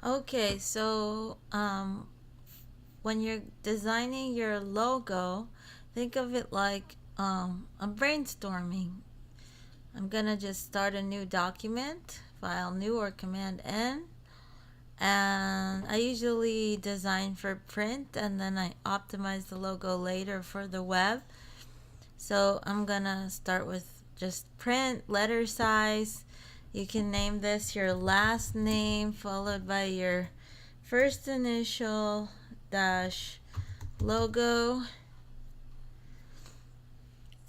Okay, so when you're designing your logo, think of it like I'm brainstorming. I'm gonna just start a new document, file new or command N, and I usually design for print and then I optimize the logo later for the web. So I'm gonna start with just print, letter size. You can name this your last name followed by your first initial dash logo,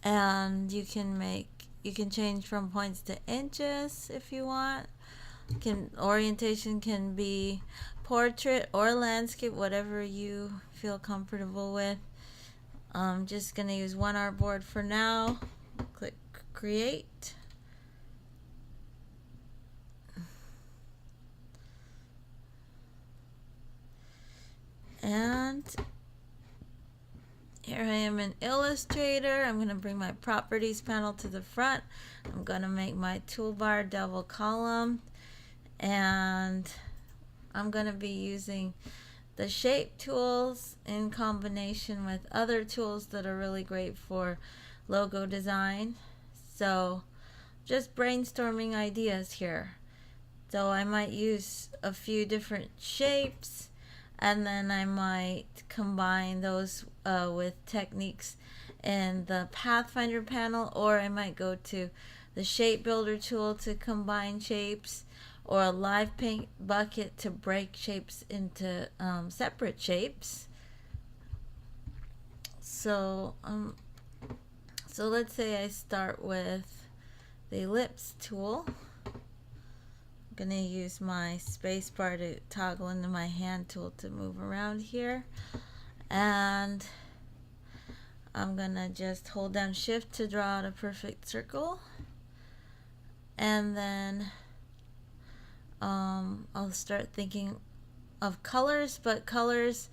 and you can change from points to inches if you want. Orientation can be portrait or landscape, whatever you feel comfortable with. I'm just gonna use one artboard for now. Click create. And here I am in Illustrator. I'm going to bring my properties panel to the front. I'm going to make my toolbar double column, and I'm going to be using the shape tools in combination with other tools that are really great for logo design. So just brainstorming ideas here. So I might use a few different shapes, and then I might combine those with techniques in the Pathfinder panel, or I might go to the shape builder tool to combine shapes, or a live paint bucket to break shapes into separate shapes. So let's say I start with the ellipse tool. I'm going to use my space bar to toggle into my hand tool to move around here, and I'm going to just hold down shift to draw out a perfect circle, and then I'll start thinking of colors, but colors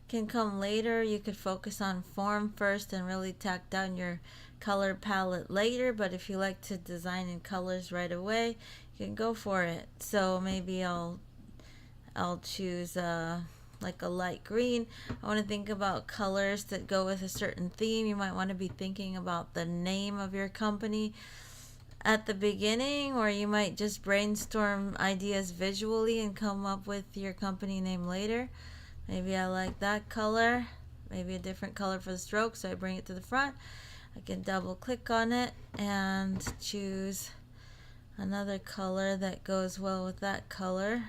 can come later. You could focus on form first and really tack down your color palette later, but if you like to design in colors right away, you can go for it. So maybe I'll choose like a light green. I want to think about colors that go with a certain theme. You might want to be thinking about the name of your company at the beginning, or you might just brainstorm ideas visually and come up with your company name later. Maybe I like that color, maybe a different color for the stroke, so I bring it to the front. I can double click on it and choose another color that goes well with that color.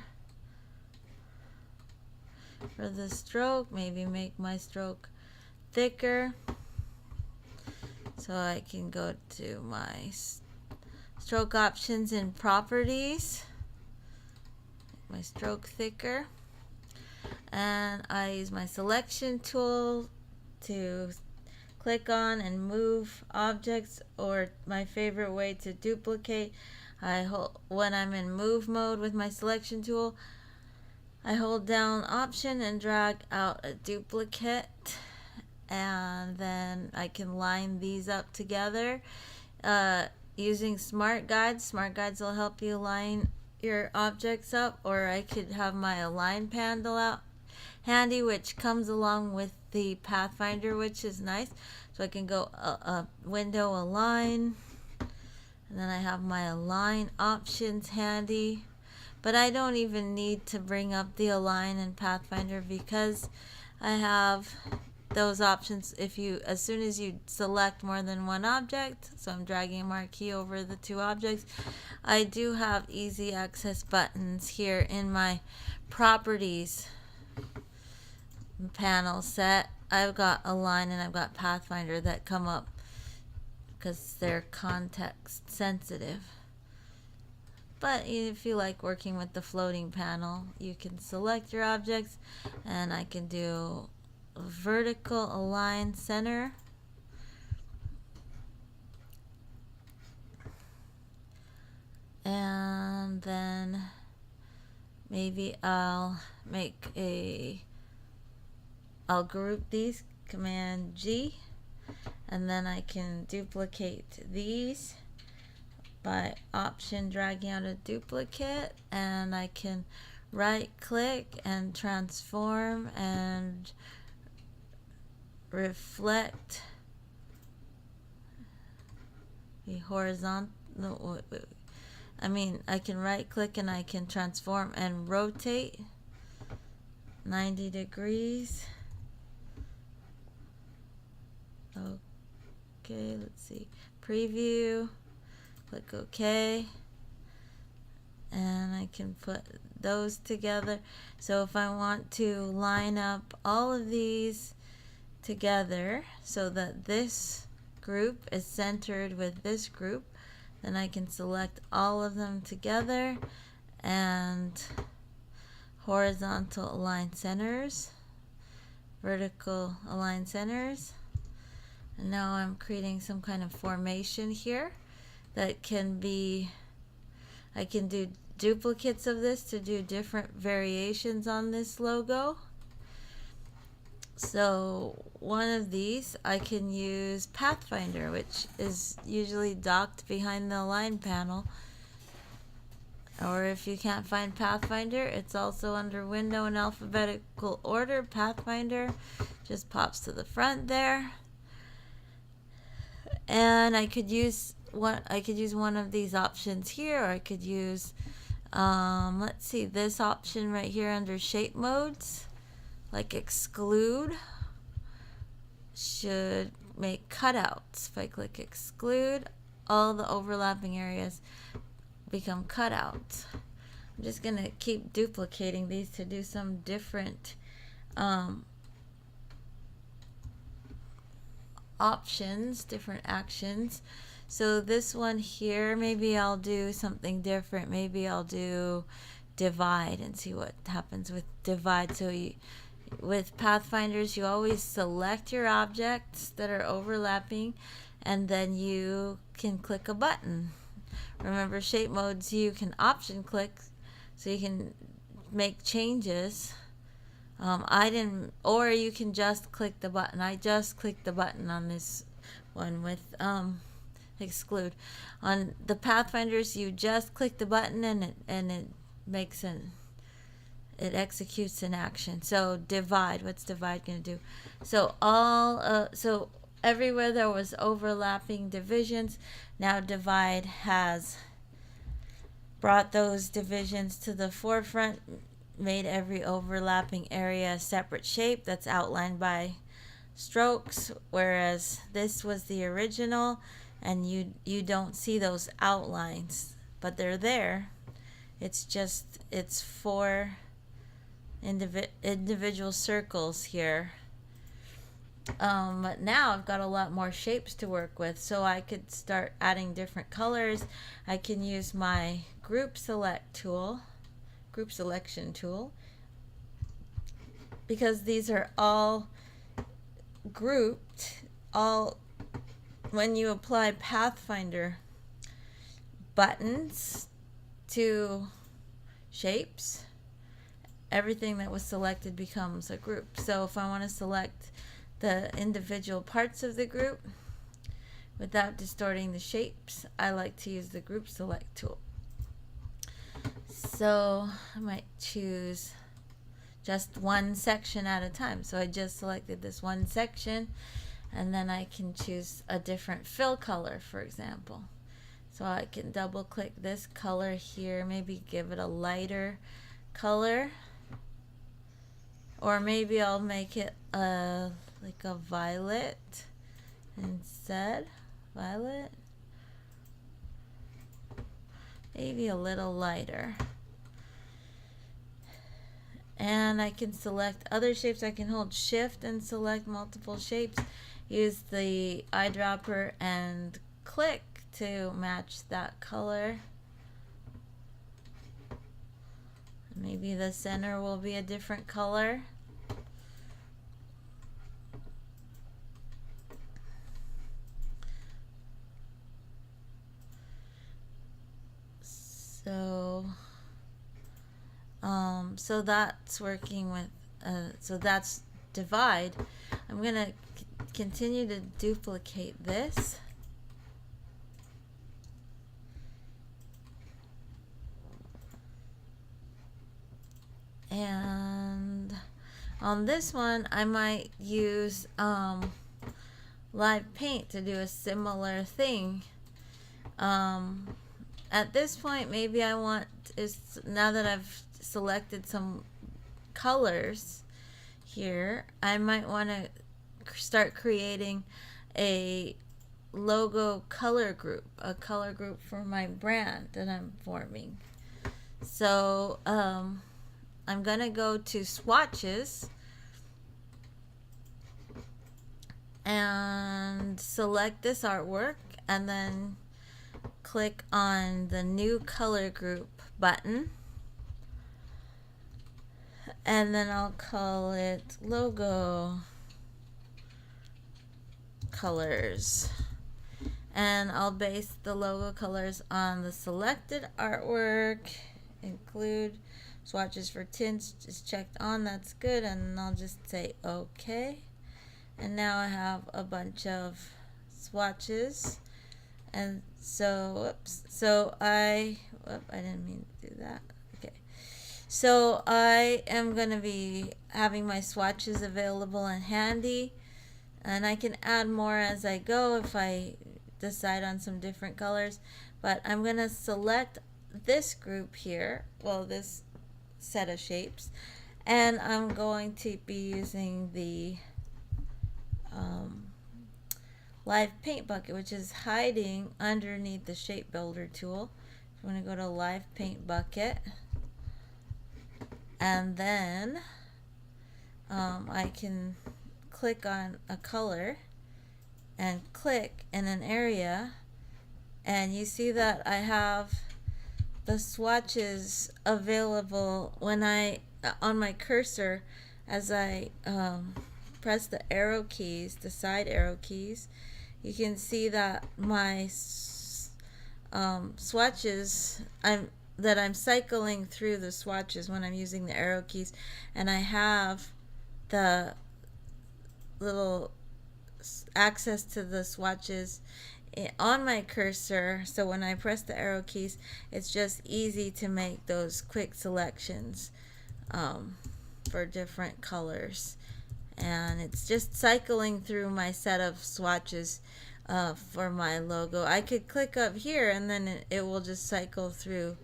For the stroke, maybe make my stroke thicker, so I can go to my stroke options and properties, make my stroke thicker, and I use my selection tool to click on and move objects, or my favorite way to duplicate. When I'm in move mode with my selection tool, I hold down option and drag out a duplicate, and then I can line these up together using smart guides. Smart guides will help you line your objects up, or I could have my align panel out handy, which comes along with the Pathfinder, which is nice. So I can go window align, and then I have my align options handy. But I don't even need to bring up the align in Pathfinder because I have those options as soon as you select more than one object. So I'm dragging a marquee over the two objects. I do have easy access buttons here in my properties panel set. I've got align and I've got Pathfinder that come up because they're context sensitive. But if you like working with the floating panel, you can select your objects, and I can do vertical align center, and then maybe I'll group these, command G, and then I can duplicate these by option dragging out a duplicate, and I can right click and transform and reflect the horizontal. No, wait. I mean, I can right click and I can transform and rotate 90 degrees. Okay, let's see. Preview. Click OK. And I can put those together. So if I want to line up all of these together so that this group is centered with this group, then I can select all of them together and horizontal align centers, vertical align centers. And now I'm creating some kind of formation here that can be, I can do duplicates of this to do different variations on this logo. So one of these I can use Pathfinder, which is usually docked behind the Align panel. Or if you can't find Pathfinder, it's also under Window in alphabetical order. Pathfinder just pops to the front there. And I could use one of these options here, or I could use let's see, this option right here under shape modes, like exclude, should make cutouts. If I click exclude, all the overlapping areas become cutouts. I'm just going to keep duplicating these to do some different options, different actions. So this one here, maybe I'll do something different. Maybe I'll do divide and see what happens with divide. So with Pathfinders, you always select your objects that are overlapping, and then you can click a button. Remember, shape modes, you can option click, so you can make changes. Or you can just click the button. I just clicked the button on this one with exclude. On the Pathfinders, you just click the button and it makes it executes an action. So divide, what's divide going to do? So so everywhere there was overlapping divisions, now divide has brought those divisions to the forefront, made every overlapping area a separate shape that's outlined by strokes, whereas this was the original and you don't see those outlines, but they're there. It's four individual circles here. But now I've got a lot more shapes to work with, so I could start adding different colors. I can use my group selection tool, because these are all grouped. When you apply Pathfinder buttons to shapes, everything that was selected becomes a group. So if I want to select the individual parts of the group without distorting the shapes, I like to use the group select tool. So I might choose just one section at a time. So I just selected this one section, and then I can choose a different fill color, for example. So I can double click this color here, maybe give it a lighter color, or maybe I'll make it like a violet instead. Violet, maybe a little lighter. And I can select other shapes. I can hold shift and select multiple shapes, use the eyedropper and click to match that color. Maybe the center will be a different color. So that's working with, so that's divide. I'm going to continue to duplicate this. And on this one, I might use live paint to do a similar thing. At this point, maybe I want, now that I've selected some colors here, I might want to start creating a logo color group, a color group for my brand that I'm forming. So I'm gonna go to swatches and select this artwork, and then click on the new color group button, and then I'll call it logo colors, and I'll base the logo colors on the selected artwork. Include swatches for tints is checked on, that's good, and I'll just say okay. And now I have a bunch of swatches, and so I didn't mean to do that. Okay, so I am going to be having my swatches available and handy, and I can add more as I go if I decide on some different colors. But I'm going to select this group here, well, this set of shapes, and I'm going to be using the live paint bucket, which is hiding underneath the shape builder tool. So I'm going to go to live paint bucket, and then I can click on a color and click in an area, and you see that I have the swatches available when I on my cursor. As I press the arrow keys, the side arrow keys, you can see that my swatches, I'm cycling through the swatches when I'm using the arrow keys, and I have the little access to the swatches on my cursor. So when I press the arrow keys, it's just easy to make those quick selections for different colors, and it's just cycling through my set of swatches for my logo. I could click up here, and then it will just cycle through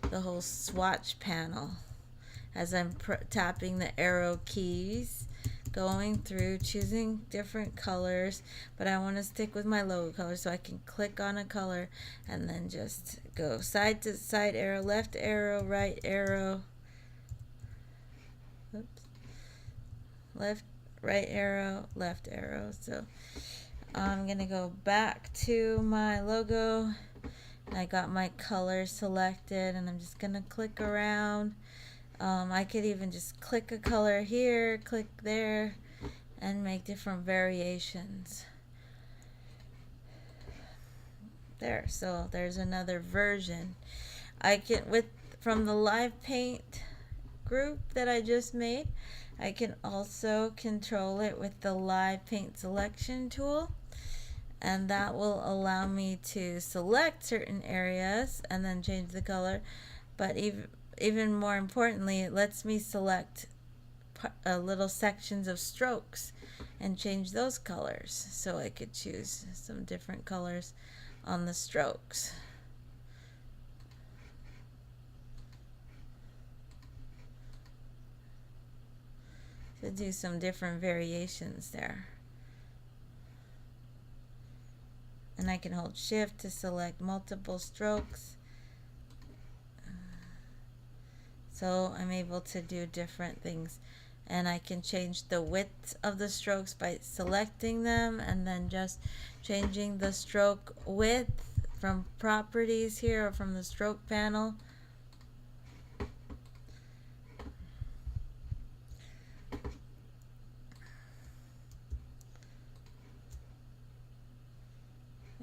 the whole swatch panel as I'm tapping the arrow keys, going through, choosing different colors, but I want to stick with my logo color, so I can click on a color and then just go side to side arrow, left arrow, right arrow, oops, left, right arrow, left arrow. So I'm gonna go back to my logo, and I got my color selected, and I'm just gonna click around. I could even just click a color here, click there, and make different variations. There, so there's another version. I can, from the live paint group that I just made, I can also control it with the live paint selection tool, and that will allow me to select certain areas and then change the color. But even more importantly, it lets me select little sections of strokes and change those colors, so I could choose some different colors on the strokes. To do some different variations there. And I can hold shift to select multiple strokes. So I'm able to do different things, and I can change the width of the strokes by selecting them and then just changing the stroke width from properties here or from the stroke panel.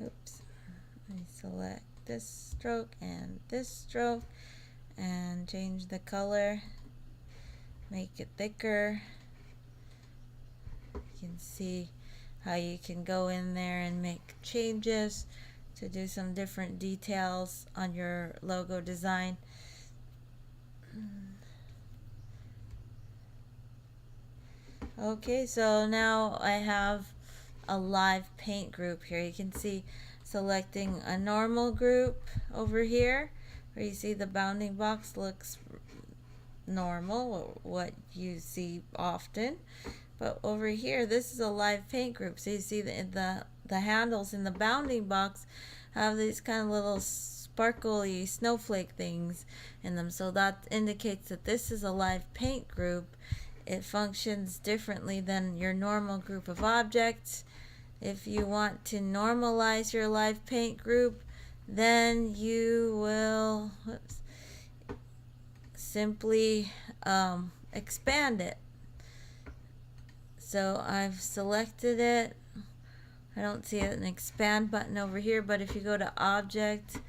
Oops, I select this stroke and this stroke and change the color, make it thicker. You can see how you can go in there and make changes to do some different details on your logo design. Okay, so now I have a live paint group here. You can see selecting a normal group over here, where you see the bounding box looks normal, what you see often. But over here, this is a live paint group. So you see the handles in the bounding box have these kind of little sparkly snowflake things in them. So that indicates that this is a live paint group. It functions differently than your normal group of objects. If you want to normalize your live paint group, then you will simply expand it. So I've selected it. I don't see an expand button over here, but if you go to Object,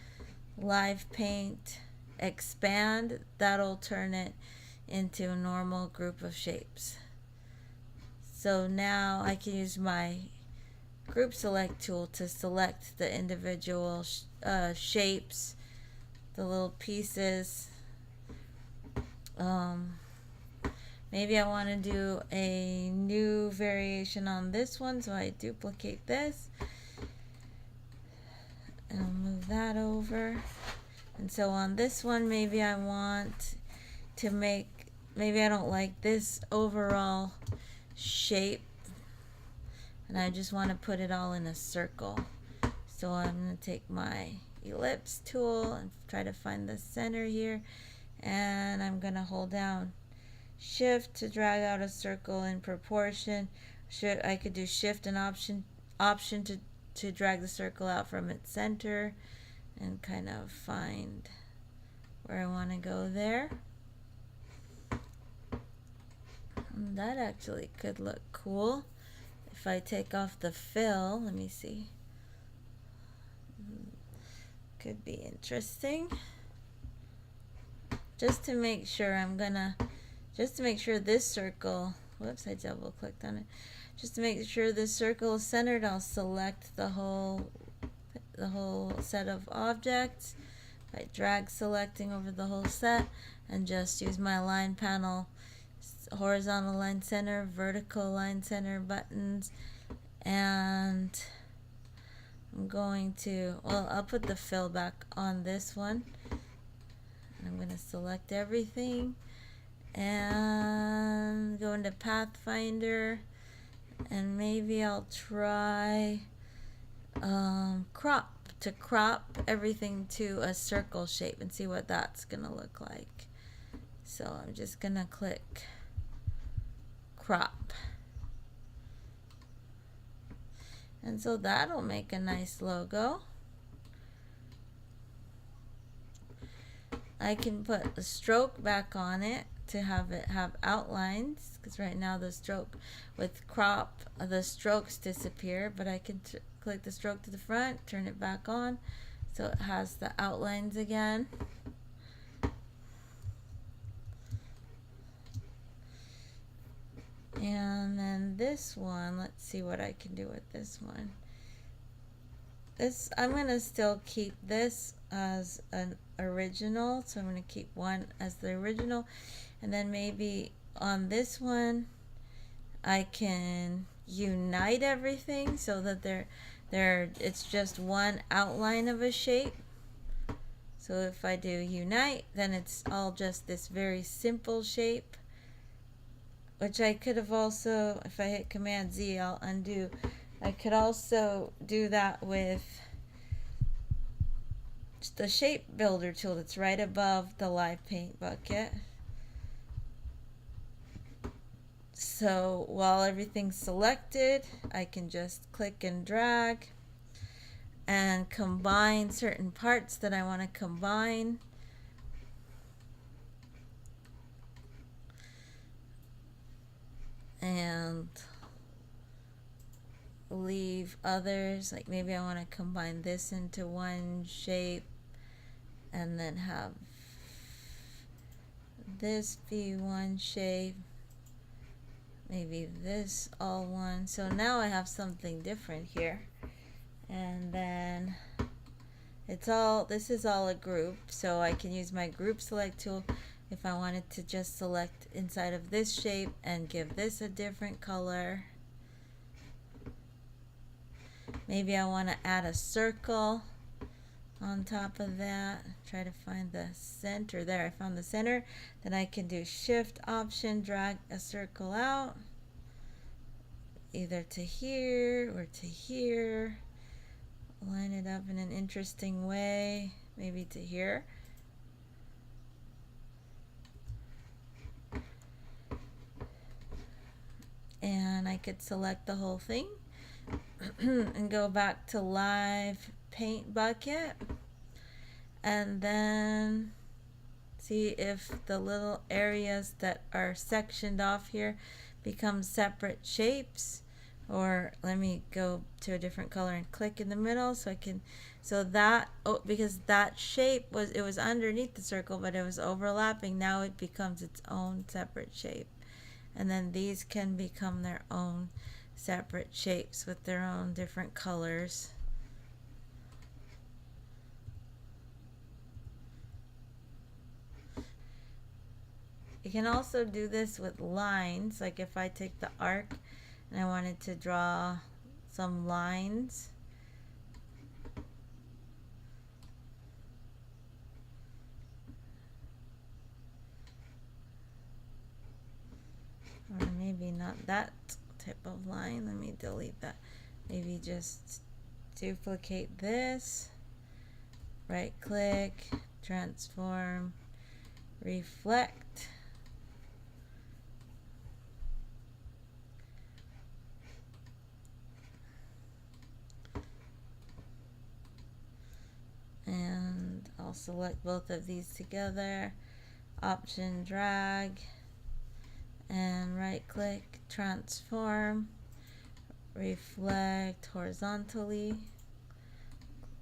Live Paint, Expand, that'll turn it into a normal group of shapes. So now I can use my Group Select tool to select the individual shapes, the little pieces. Maybe I want to do a new variation on this one, so I duplicate this and I'll move that over. And so on this one, maybe I want to maybe I don't like this overall shape and I just want to put it all in a circle. So I'm going to take my ellipse tool and try to find the center here, and I'm going to hold down Shift to drag out a circle in proportion. I could do Shift and Option to drag the circle out from its center and kind of find where I want to go there. And that actually could look cool. If I take off the fill, let me see. Could be interesting. Just to make sure this circle, whoops, I double clicked on it. Just to make sure this circle is centered, I'll select the whole set of objects by drag selecting over the whole set and just use my line panel, horizontal line center, vertical line center buttons, and I'm going to, I'll put the fill back on this one. I'm going to select everything and go into Pathfinder, and maybe I'll try crop everything to a circle shape and see what that's gonna look like. So I'm just gonna click crop, and so that'll make a nice logo. I can put a stroke back on it to have it have outlines, because right now the stroke with crop, the strokes disappear, but I can click the stroke to the front, turn it back on so it has the outlines again. And then this one, let's see what I can do with this one. I'm going to still keep this as an original, so I'm going to keep one as the original, and then maybe on this one I can unite everything so that it's just one outline of a shape. So if I do unite, then it's all just this very simple shape, which I could have also, if I hit Command Z, I'll undo. I could also do that with the shape builder tool that's right above the live paint bucket. So while everything's selected, I can just click and drag and combine certain parts that I want to combine. And leave others, like maybe I want to combine this into one shape and then have this be one shape, maybe this all one. So now I have something different here, and then this is all a group, so I can use my group select tool, if I wanted to just select inside of this shape and give this a different color. Maybe I want to add a circle on top of that. Try to find the center. There, I found the center. Then I can do Shift Option, drag a circle out, either to here or to here. Line it up in an interesting way, maybe to here. And I could select the whole thing and go back to Live Paint Bucket, and then see if the little areas that are sectioned off here become separate shapes. Or let me go to a different color and click in the middle so I can, so that, oh, because that shape was, it was underneath the circle but it was overlapping, now it becomes its own separate shape. And then these can become their own separate shapes with their own different colors. You can also do this with lines, like if I take the arc and I wanted to draw some lines. Or maybe not that type of line. Let me delete that. Maybe just duplicate this. Right click, transform, reflect. And I'll select both of these together, Option, drag, and right click, transform, reflect horizontally.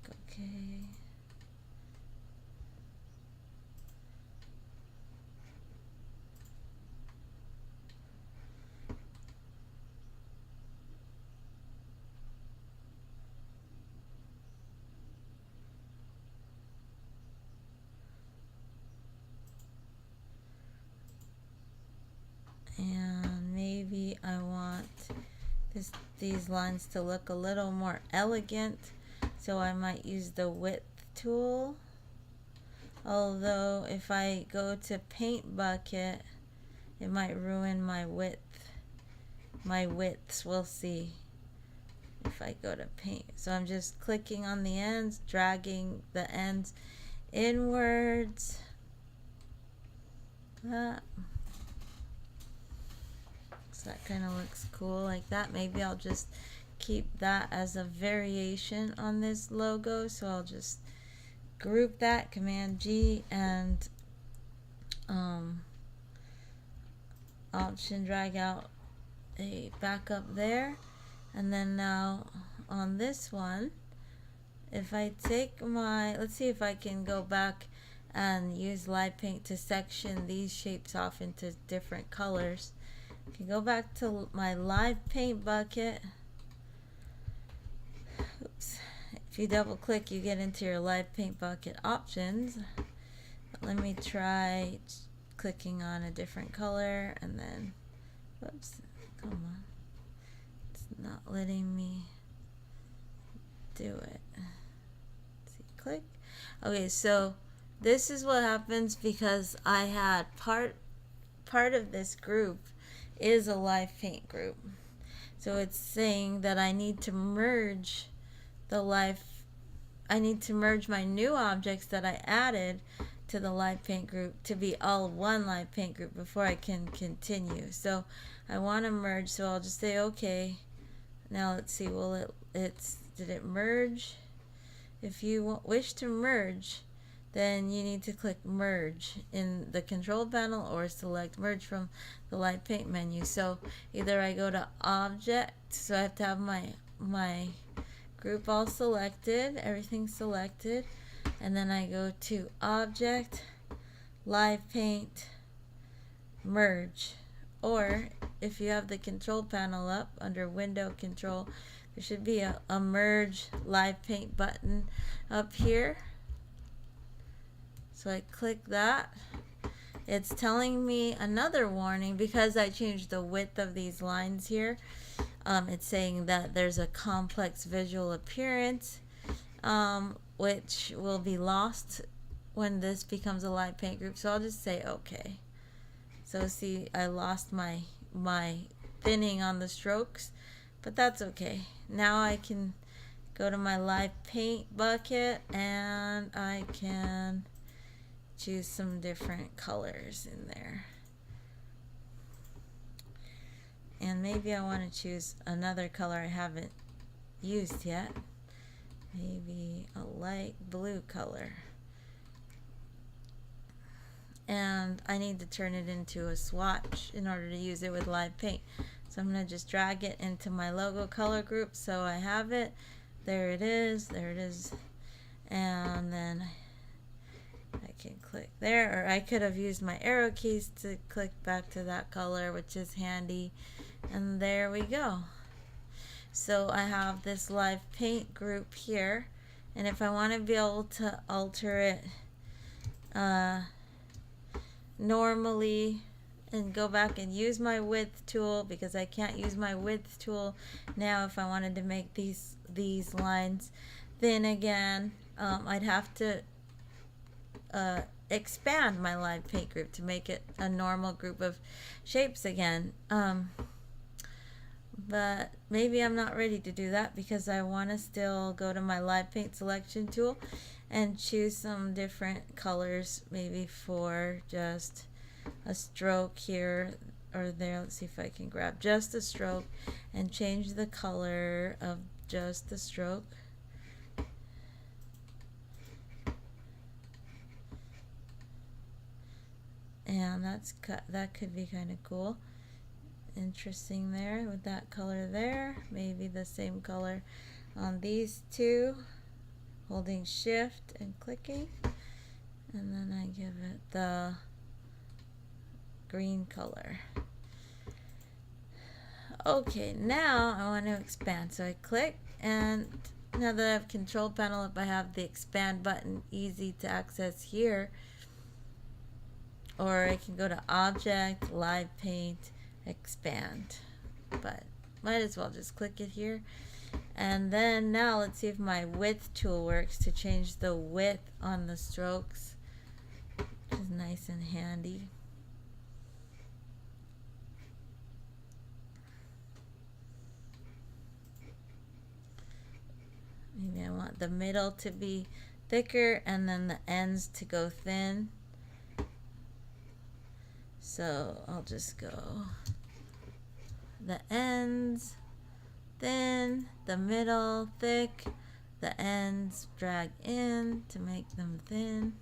Okay. And maybe I want these lines to look a little more elegant, so I might use the width tool. Although if I go to Paint Bucket, it might ruin my width. My widths, we'll see if I go to Paint. So I'm just clicking on the ends, dragging the ends inwards. That kind of looks cool like that. Maybe I'll just keep that as a variation on this logo. So I'll just group that, Command G, and Option, drag out a backup there. And then now on this one, if I take my, let's see if I can go back and use live paint to section these shapes off into different colors. I can go back to my live paint bucket. Oops. If you double click, you get into your live paint bucket options. But let me try clicking on a different color, and then, whoops, come on. It's not letting me do it. Let's see, click. Okay, so this is what happens because I had part of this group is a live paint group. So it's saying that I need to merge I need to merge my new objects that I added to the live paint group to be all one live paint group before I can continue. So I want to merge, so I'll just say okay. Now let's see, will did it merge? If you wish to merge, then you need to click merge in the control panel or select merge from the live paint menu. So either I go to object, so I have to have my group all selected, everything selected, and then I go to object, live paint, merge. Or if you have the control panel up under window control, there should be a merge live paint button up here. So I click that, it's telling me another warning because I changed the width of these lines here. It's saying that there's a complex visual appearance, which will be lost when this becomes a live paint group. So I'll just say okay. So see, I lost my thinning on the strokes, but that's okay. Now I can go to my live paint bucket and I can choose some different colors in there. And maybe I want to choose another color I haven't used yet. Maybe a light blue color. And I need to turn it into a swatch in order to use it with live paint. So I'm going to just drag it into my logo color group so I have it. There it is. There it is. And then I can click there, or I could have used my arrow keys to click back to that color, which is handy. And there we go. So I have this live paint group here, and if I want to be able to alter it normally and go back and use my width tool, because I can't use my width tool now if I wanted to make these lines, then again I'd have to expand my live paint group to make it a normal group of shapes again. But maybe I'm not ready to do that because I want to still go to my live paint selection tool and choose some different colors, maybe for just a stroke here or there. Let's see if I can grab just a stroke and change the color of just the stroke. And that could be kind of cool. Interesting there with that color there. Maybe the same color on these two, holding shift and clicking, and then I give it the green color. Okay, now I want to expand, so I click, and now that I have control panel up, I have the expand button easy to access here, or I can go to object, live paint, expand, but might as well just click it here. And then now let's see if my width tool works to change the width on the strokes, which is nice and handy. Maybe I want the middle to be thicker and then the ends to go thin. So I'll just go the ends thin, the middle thick, the ends drag in to make them thin.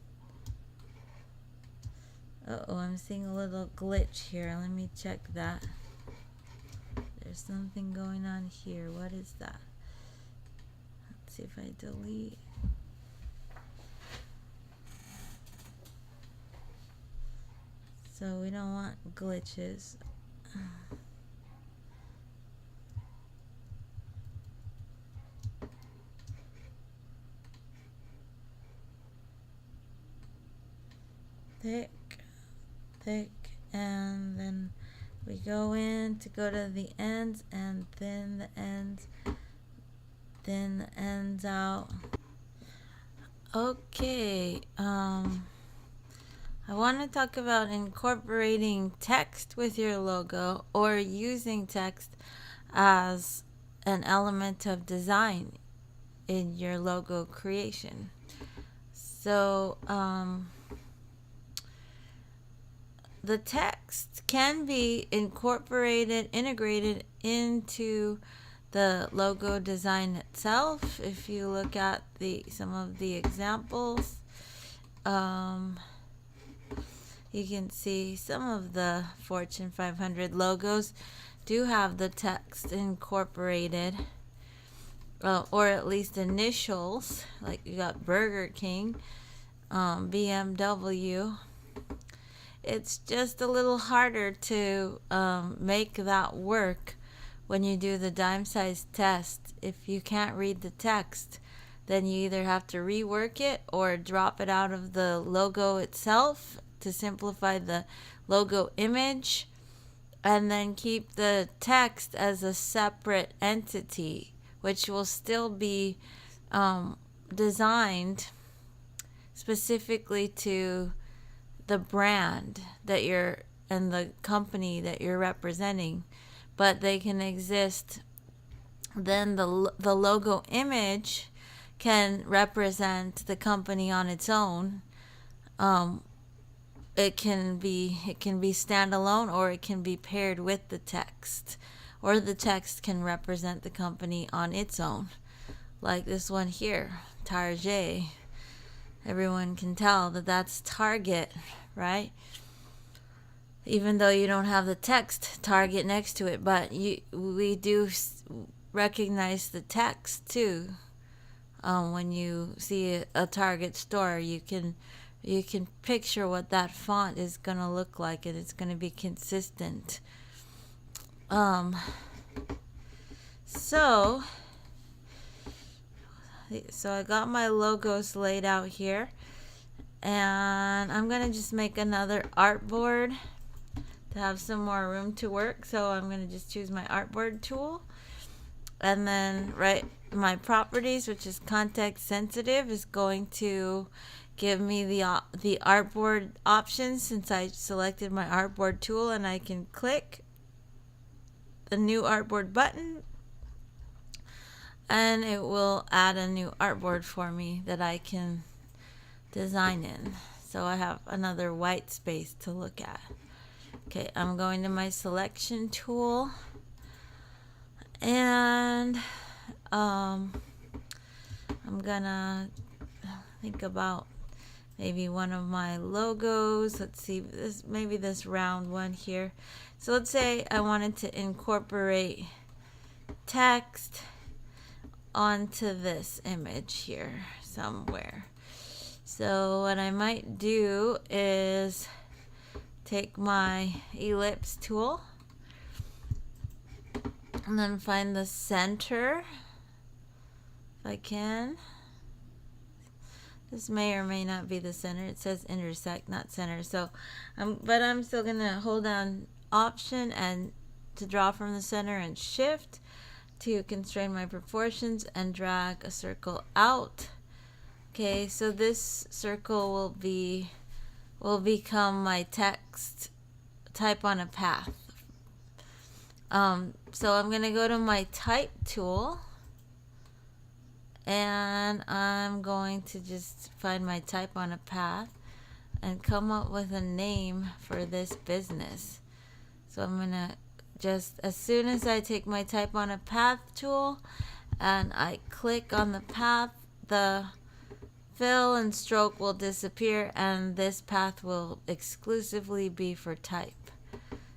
Uh-oh, I'm seeing a little glitch here. Let me check that. There's something going on here. What is that? Let's see if I delete. So we don't want glitches. Thick, thick, and then we go in to go to the ends and thin the ends, thin the ends out. Okay, I want to talk about incorporating text with your logo or using text as an element of design in your logo creation. So the text can be integrated into the logo design itself. If you look at some of the examples, you can see some of the Fortune 500 logos do have the text incorporated, or at least initials, like you got Burger King, BMW. It's just a little harder to make that work when you do the dime size test. If you can't read the text, then you either have to rework it or drop it out of the logo itself to simplify the logo image, and then keep the text as a separate entity, which will still be designed specifically to the brand that you're and the company that you're representing, but they can exist. Then the logo image can represent the company on its own. It can be standalone, or it can be paired with the text, or the text can represent the company on its own, like this one here, Target. Everyone can tell that that's Target, right? Even though you don't have the text Target next to it, but we do recognize the text too. When you see a Target store, you can picture what that font is going to look like, and it's going to be consistent. So I got my logos laid out here, and I'm going to just make another artboard to have some more room to work. So I'm going to just choose my artboard tool, and then my properties, which is context sensitive, is going to give me the artboard options since I selected my artboard tool, and I can click the new artboard button, and it will add a new artboard for me that I can design in. So I have another white space to look at. Okay, I'm going to my selection tool, and I'm gonna think about maybe one of my logos. Let's see, maybe this round one here. So let's say I wanted to incorporate text onto this image here somewhere. So what I might do is take my ellipse tool and then find the center if I can. This may or may not be the center. It says intersect, not center. So, but I'm still gonna hold down Option and to draw from the center, and Shift to constrain my proportions and drag a circle out. Okay, so this circle will become my text type on a path. So I'm gonna go to my type tool, and I'm going to just find my type on a path and come up with a name for this business. So I'm gonna just, as soon as I take my type on a path tool and I click on the path, the fill and stroke will disappear, and this path will exclusively be for type.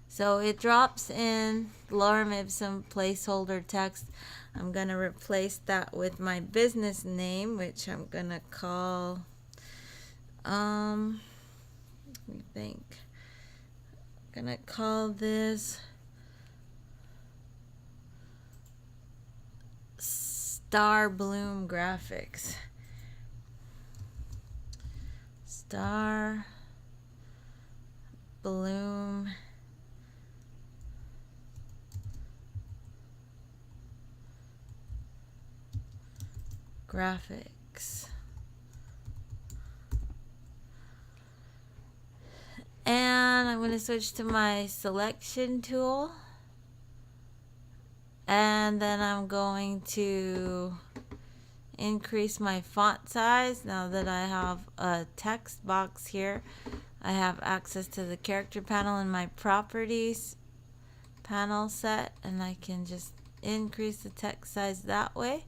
So it drops in lorem ipsum placeholder text. I'm going to replace that with my business name, which I'm going to call, let me think. I'm going to call this Star Bloom Graphics. Star Bloom Graphics. And I'm going to switch to my selection tool, and then I'm going to increase my font size. Now that I have a text box here, I have access to the character panel in my properties panel set, and I can just increase the text size that way.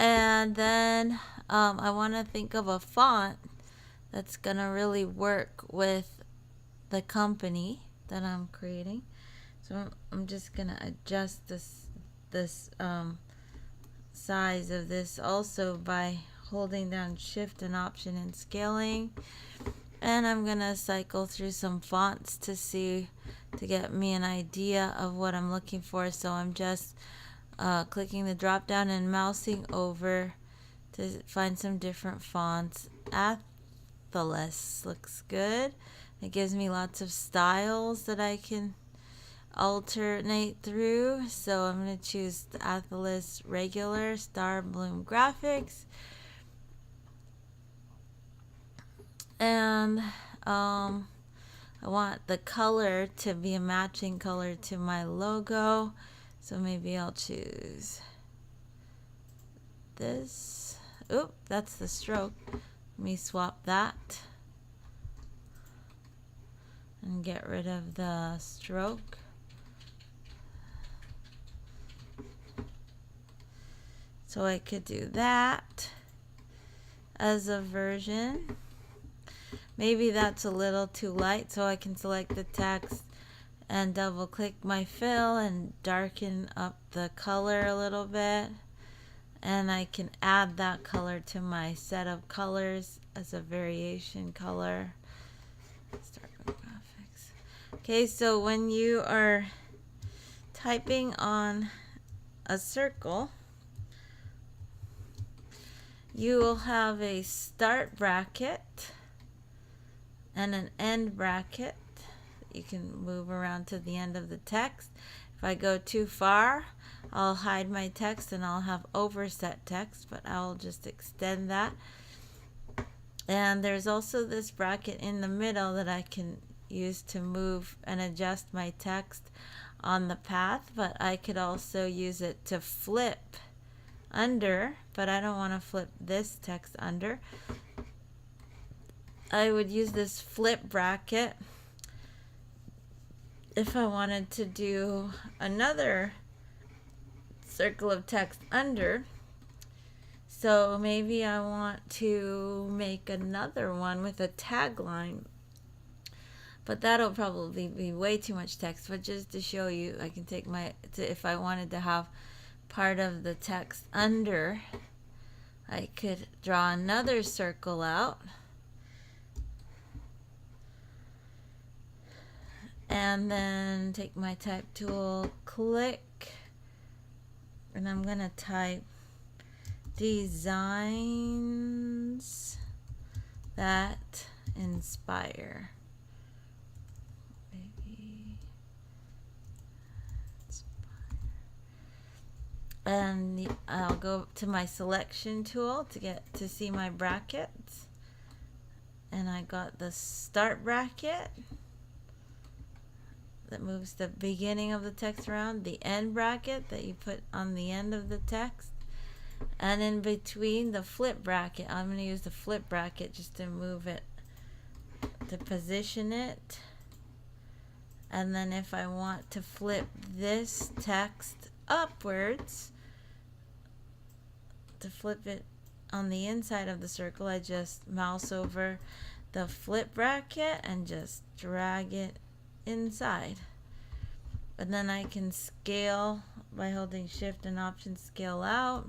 And then I want to think of a font that's gonna really work with the company that I'm creating. So I'm just gonna adjust this size of this also by holding down Shift and Option and scaling. And I'm gonna cycle through some fonts to see to get me an idea of what I'm looking for. So I'm just clicking the drop down and mousing over to find some different fonts. Atlas looks good. It gives me lots of styles that I can alternate through. So I'm going to choose the Atlas regular Star Bloom graphics. And I want the color to be a matching color to my logo. So maybe I'll choose this. Oop, that's the stroke. Let me swap that and get rid of the stroke. So I could do that as a version. Maybe that's a little too light, so I can select the text and double click my fill and darken up the color a little bit. And I can add that color to my set of colors as a variation color. Start with graphics. Okay, so when you are typing on a circle, you will have a start bracket and an end bracket. You can move around to the end of the text. If I go too far, I'll hide my text and I'll have overset text, but I'll just extend that. And there's also this bracket in the middle that I can use to move and adjust my text on the path, but I could also use it to flip under, but I don't want to flip this text under. I would use this flip bracket if I wanted to do another circle of text under. So maybe I want to make another one with a tagline, but that'll probably be way too much text. But just to show you, I can take if I wanted to have part of the text under, I could draw another circle out. And then take my type tool, click, and I'm going to type designs that inspire. Maybe inspire. And I'll go to my selection tool to see my brackets. And I got the start bracket that moves the beginning of the text around, the end bracket that you put on the end of the text, and in between the flip bracket. I'm going to use the flip bracket just to move it, to position it. And then if I want to flip this text upwards, to flip it on the inside of the circle, I just mouse over the flip bracket and just drag it inside. And then I can scale by holding shift and option, scale out.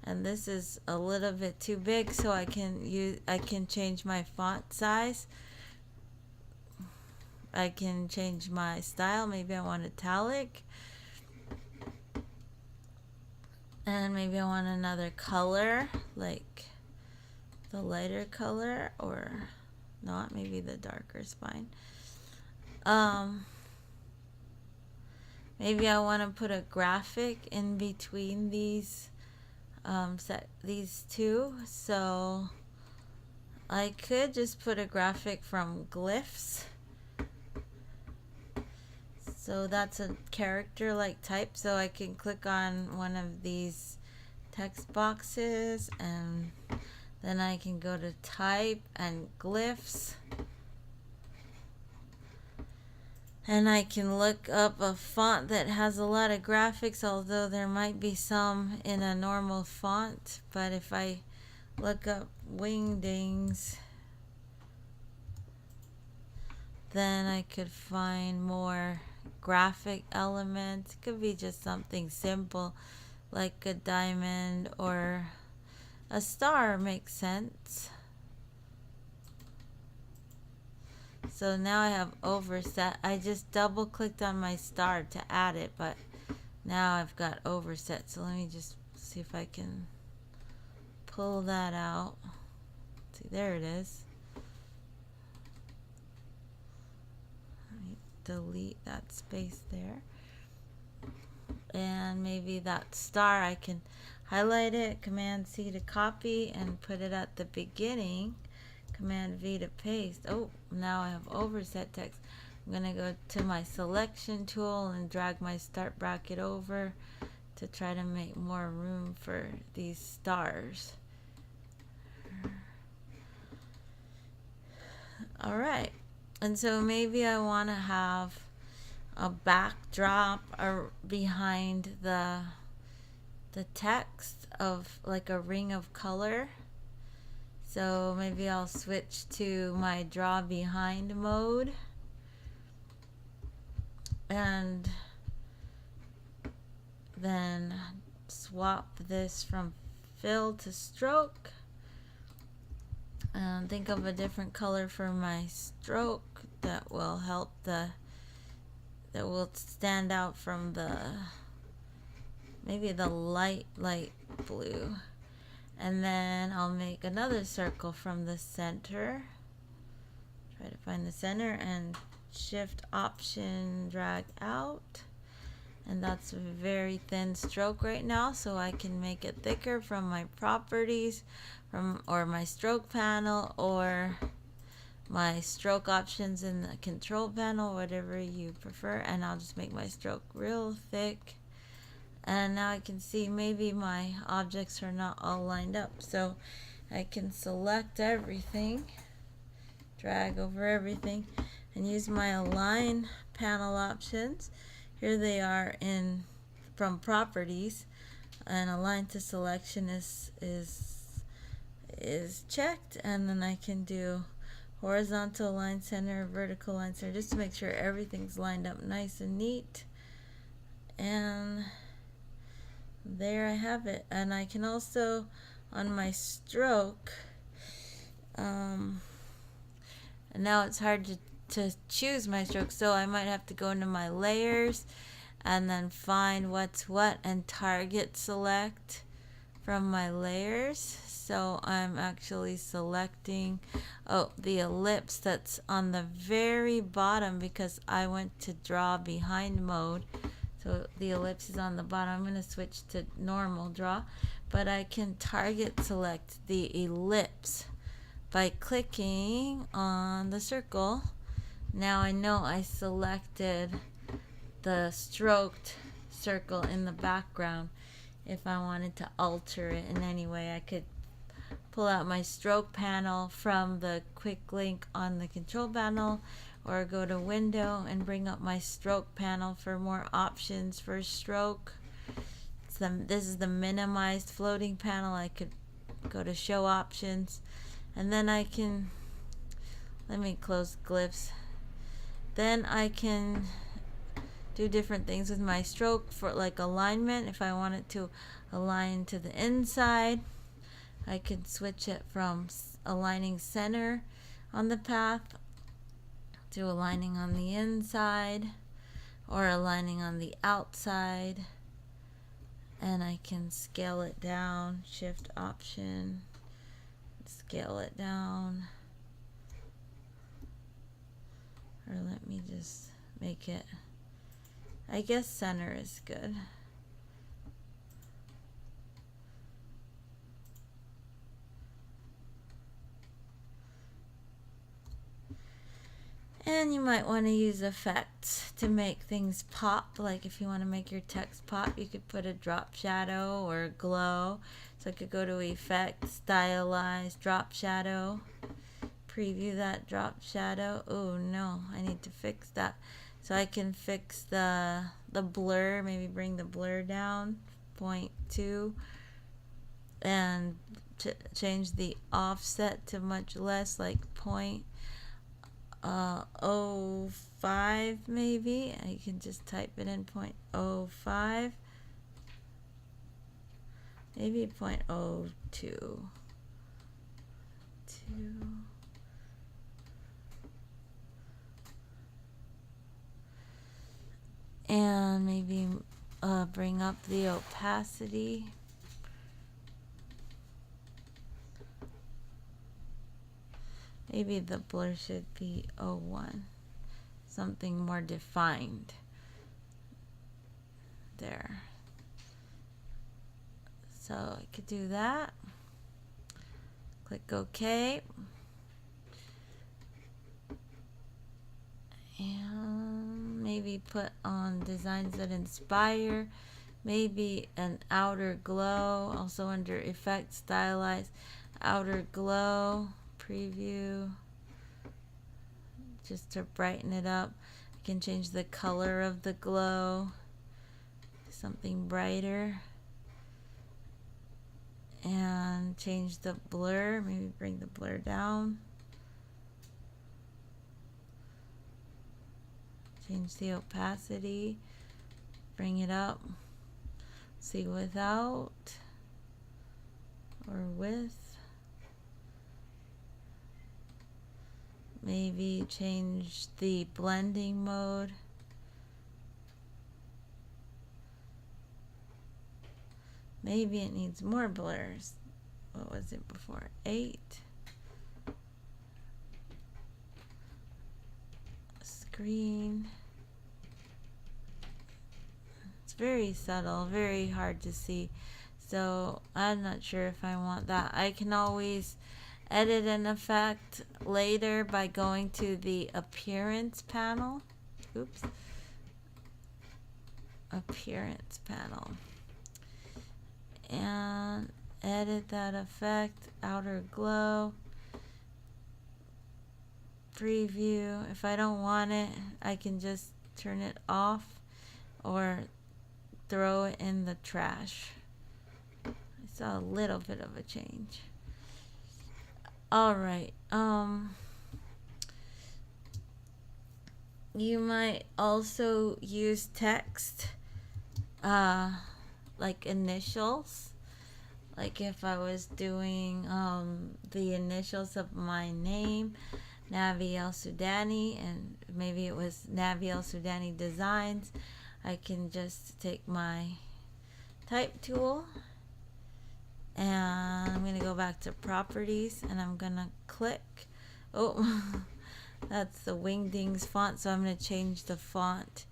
And this is a little bit too big, so I can change my font size. I can change my style. Maybe I want italic, and maybe I want another color, like the lighter color, or not, maybe the darker is fine. Maybe I want to put a graphic in between these these two, so I could just put a graphic from glyphs. So that's a character like type, so I can click on one of these text boxes and then I can go to type and glyphs. And I can look up a font that has a lot of graphics, although there might be some in a normal font. But if I look up Wingdings, then I could find more graphic elements. It could be just something simple like a diamond or a star makes sense. So now I have overset. I just double clicked on my star to add it, but now I've got overset. So let me just see if I can pull that out. See, there it is. Let me delete that space there. And maybe that star, I can highlight it, Command C to copy and put it at the beginning, Command V to paste. Oh, now I have overset text. I'm going to go to my selection tool and drag my start bracket over to try to make more room for these stars. All right, and so maybe I want to have a backdrop or behind the text of like a ring of color. So maybe I'll switch to my draw behind mode and then swap this from fill to stroke and think of a different color for my stroke that will help that will stand out from maybe the light blue. And then I'll make another circle from the center. Try to find the center and shift option drag out. And that's a very thin stroke right now, so I can make it thicker from my properties or my stroke panel or my stroke options in the control panel, whatever you prefer. And I'll just make my stroke real thick. And now I can see maybe my objects are not all lined up. So I can select everything, drag over everything, and use my align panel options. Here they are from properties, and align to selection is checked, and then I can do horizontal line center, vertical line center, just to make sure everything's lined up nice and neat. And there I have it. And I can also, on my stroke, and now it's hard to choose my stroke, so I might have to go into my layers and then find what's what and target select from my layers. So I'm actually selecting the ellipse that's on the very bottom because I went to draw behind mode. So the ellipse is on the bottom. I'm going to switch to normal draw, but I can target select the ellipse by clicking on the circle. Now I know I selected the stroked circle in the background. If I wanted to alter it in any way, I could pull out my stroke panel from the quick link on the control panel, or go to window and bring up my stroke panel for more options for stroke. This is the minimized floating panel. I could go to show options, and then I can, let me close glyphs. Then I can do different things with my stroke for like alignment. If I want it to align to the inside, I can switch it from aligning center on the path to aligning on the inside or aligning on the outside. And I can scale it down, shift option, scale it down. Or let me just make it, I guess center is good. And you might want to use effects to make things pop. Like if you want to make your text pop, you could put a drop shadow or glow. So I could go to effects, stylize, drop shadow, preview that drop shadow. Oh no, I need to fix that. So I can fix the blur, maybe bring the blur down 0.2 and change the offset to much less, like 0.05 maybe. I can just type it in 0.05, maybe 0.02. And maybe bring up the opacity. Maybe the blur should be 01. Something more defined there. So I could do that. Click OK. And maybe put on designs that inspire. Maybe an outer glow. Also under effect, stylize, outer glow, preview. Just to brighten it up. I can change the color of the glow to something brighter. And change the blur. Maybe bring the blur down. Change the opacity. Bring it up. See without or with. Maybe change the blending mode. Maybe it needs more blurs. What was it before? 8. Screen. It's very subtle, very hard to see. So I'm not sure if I want that. I can always edit an effect later by going to the appearance panel. Oops. Appearance panel. And edit that effect, outer glow, preview. If I don't want it, I can just turn it off or throw it in the trash. I saw a little bit of a change. Alright, you might also use text, like initials. Like if I was doing the initials of my name, Navi El Sudani, and maybe it was Navi El Sudani Designs, I can just take my type tool and I'm going to go back to properties and I'm going to click. Oh, that's the Wingdings font, so I'm going to change the font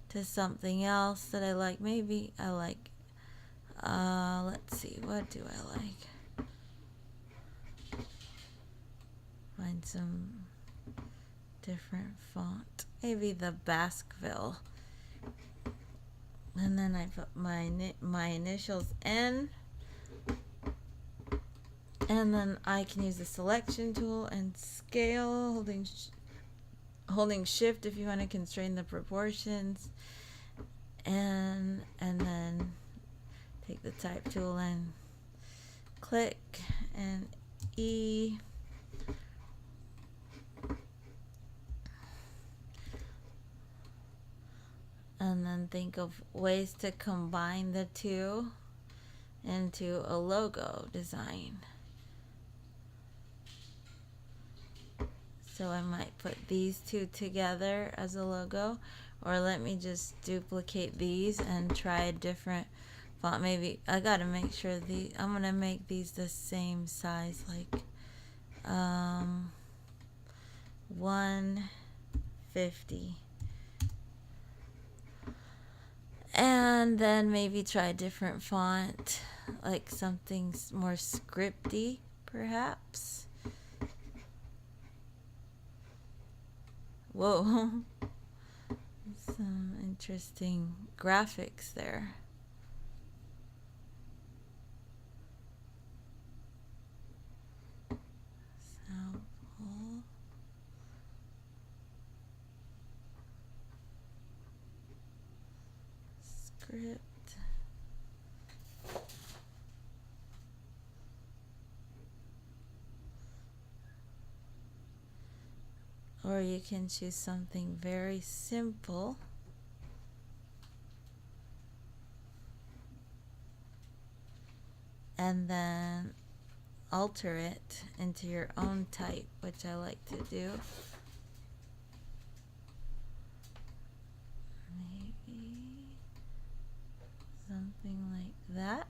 to something else that I like. Maybe I like, let's see, what do I like? Find some different font. Maybe the Baskerville. And then I put my initials N. And then I can use the selection tool and scale, holding shift if you want to constrain the proportions, and then take the type tool and click and E. And then think of ways to combine the two into a logo design. So I might put these two together as a logo, or let me just duplicate these and try a different font. Maybe I gotta make sure I'm gonna make these the same size, like 150. And then maybe try a different font, like something more scripty, perhaps. Whoa, some interesting graphics there. Sample. Script. Or you can choose something very simple. And then alter it into your own type, which I like to do. Maybe that.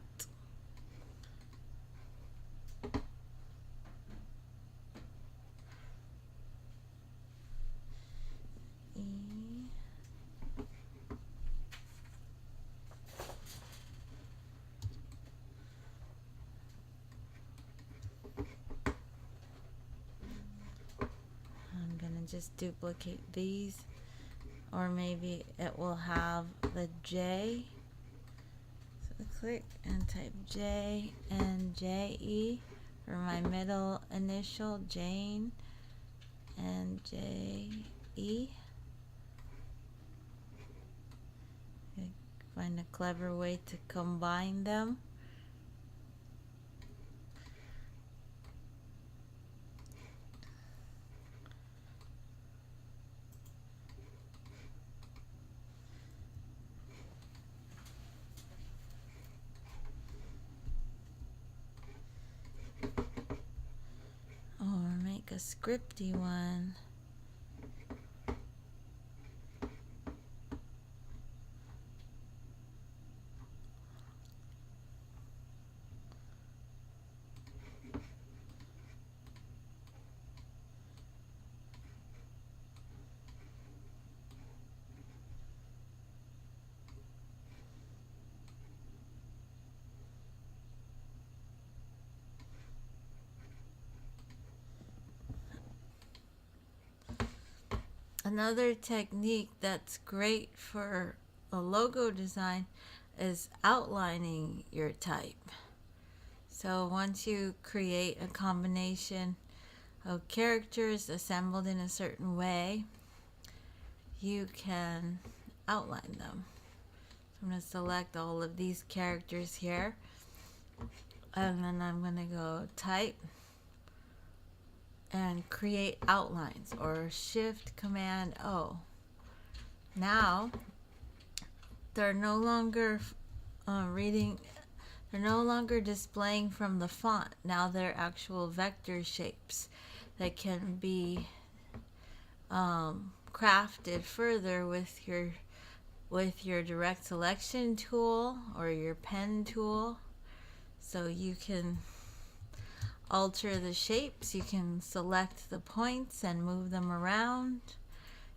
I'm gonna just duplicate these, or maybe it will have the J. So click and type J and JE for my middle initial, Jane, and JE. Find a clever way to combine them. Or make a scripty one. Another technique that's great for a logo design is outlining your type. So once you create a combination of characters assembled in a certain way, you can outline them. So I'm going to select all of these characters here, and then I'm going to go type and create outlines, or Shift Command O. Now they're no longer they're no longer displaying from the font. Now they're actual vector shapes that can be crafted further with your direct selection tool or your pen tool. So you can alter the shapes. You can select the points and move them around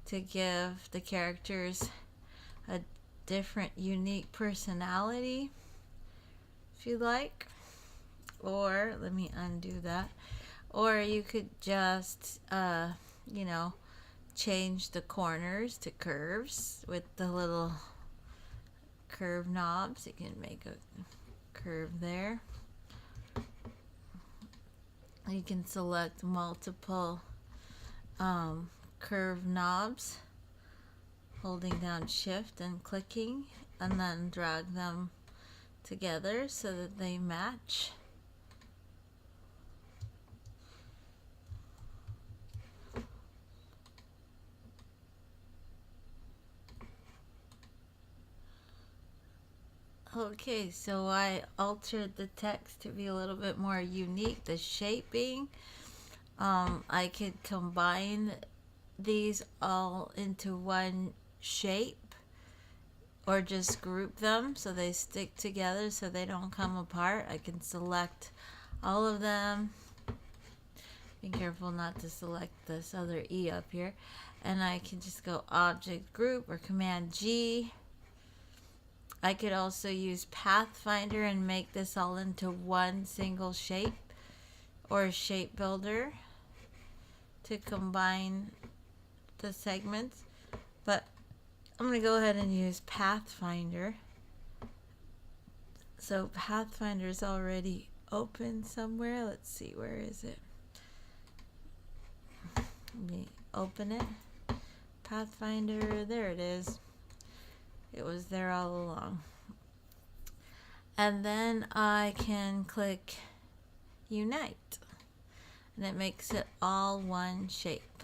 to give the characters a different, unique personality, if you like. Or let me undo that. Or you could just change the corners to curves with the little curve knobs. You can make a curve there. You can select multiple curve knobs, holding down Shift and clicking, and then drag them together so that they match. Okay, so I altered the text to be a little bit more unique, the shaping. I could combine these all into one shape, or just group them so they stick together so they don't come apart. I can select all of them. Be careful not to select this other E up here. And I can just go Object Group or Command G. I could also use Pathfinder and make this all into one single shape, or Shape Builder to combine the segments. But I'm going to go ahead and use Pathfinder. So Pathfinder is already open somewhere. Let's see, where is it? Let me open it. Pathfinder, there it is. It was there all along. And then I can click Unite, and it makes it all one shape.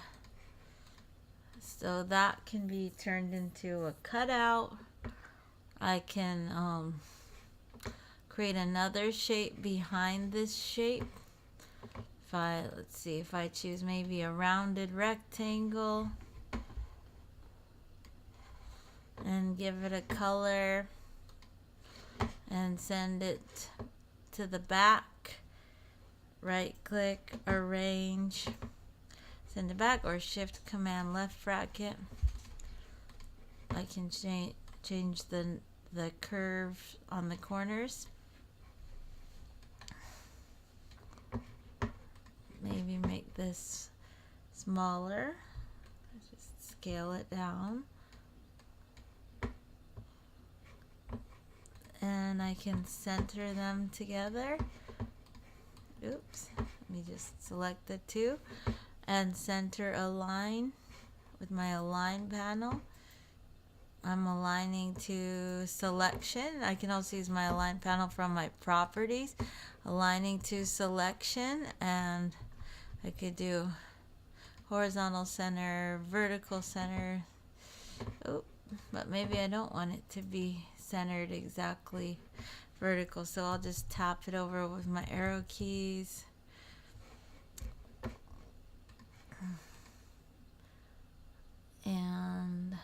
So that can be turned into a cutout. I can create another shape behind this shape. Let's see, if I choose maybe a rounded rectangle and give it a color and send it to the back. Right click, arrange, send it back, or shift command left bracket. I can change the curve on the corners. Maybe make this smaller. Just scale it down. And I can center them together. Oops. Let me just select the two and center align with my align panel. I'm aligning to selection. I can also use my align panel from my properties. Aligning to selection, and I could do horizontal center, vertical center. Oh, but maybe I don't want it to be centered exactly vertical, so I'll just tap it over with my arrow keys. And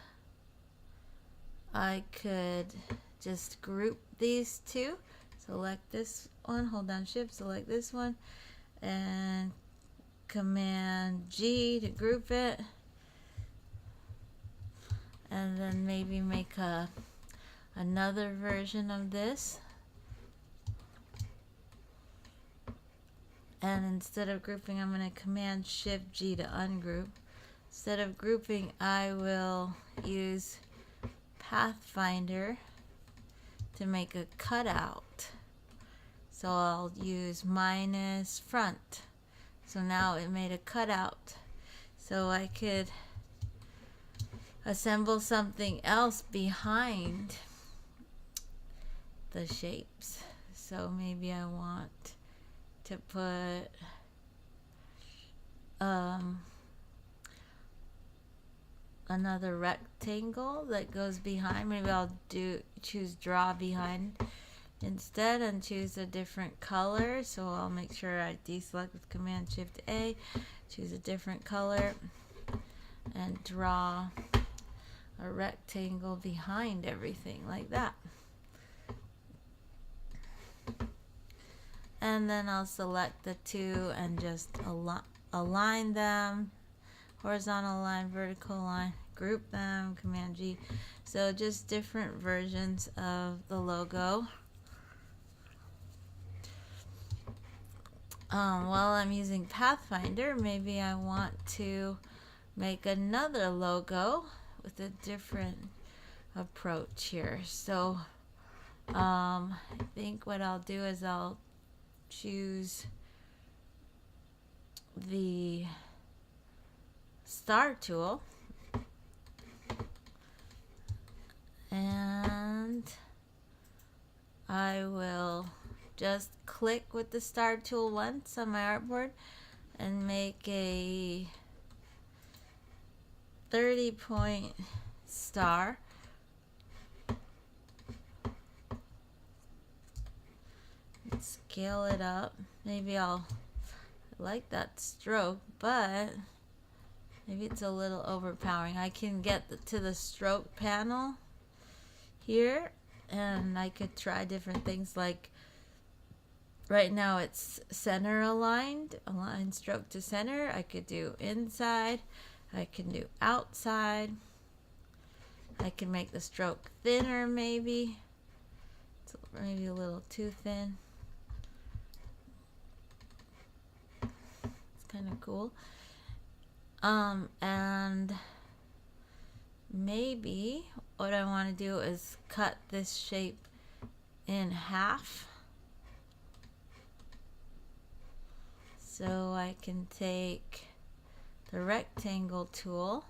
I could just group these two. Select this one, hold down shift, select this one, and command G to group it. And then maybe make another version of this. And instead of grouping, I'm going to command shift G to ungroup. Instead of grouping, I will use Pathfinder to make a cutout. So I'll use minus front. So now it made a cutout. So I could assemble something else behind the shapes. So maybe I want to put another rectangle that goes behind. Maybe I'll choose draw behind instead and choose a different color. So I'll make sure I deselect with command shift A, choose a different color, and draw a rectangle behind everything like that. And then I'll select the two and just align them, horizontal line, vertical line, group them, command G. So just different versions of the logo. While I'm using Pathfinder, maybe I want to make another logo with a different approach here. So I think what I'll do is I'll choose the star tool, and I will just click with the star tool once on my artboard and make a 30-point star. Scale it up. Maybe I'll like that stroke, but maybe it's a little overpowering. I can get to the stroke panel here, and I could try different things. Like right now it's center aligned, align stroke to center. I could do inside, I can do outside. I can make the stroke thinner, maybe. It's maybe a little too thin. It's kind of cool. And maybe what I want to do is cut this shape in half. So I can take the rectangle tool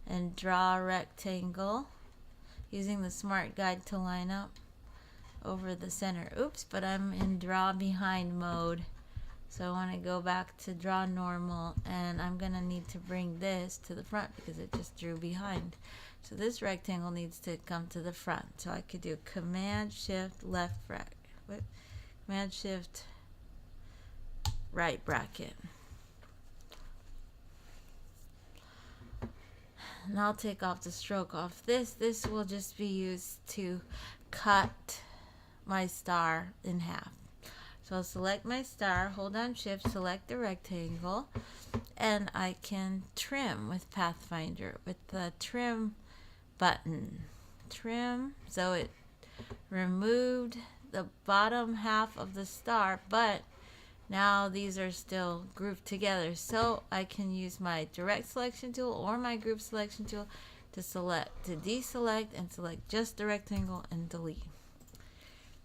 and draw a rectangle using the smart guide to line up over the center. Oops, but I'm in draw behind mode. So I want to go back to draw normal, and I'm going to need to bring this to the front because it just drew behind. So this rectangle needs to come to the front. So I could do command shift left bracket, command shift right bracket. And I'll take off the stroke off this. This will just be used to cut my star in half. So I'll select my star, hold down shift, select the rectangle, and I can trim with Pathfinder with the trim button. Trim, so it removed the bottom half of the star, but now these are still grouped together. So I can use my direct selection tool or my group selection tool to deselect and select just the rectangle and delete.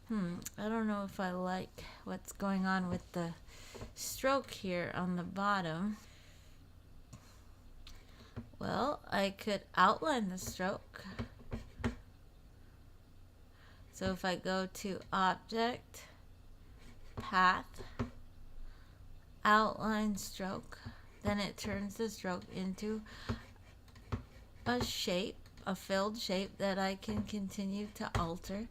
I don't know if I like what's going on with the stroke here on the bottom. Well, I could outline the stroke. So if I go to Object, Path, Outline Stroke, then it turns the stroke into a shape, a filled shape that I can continue to alter,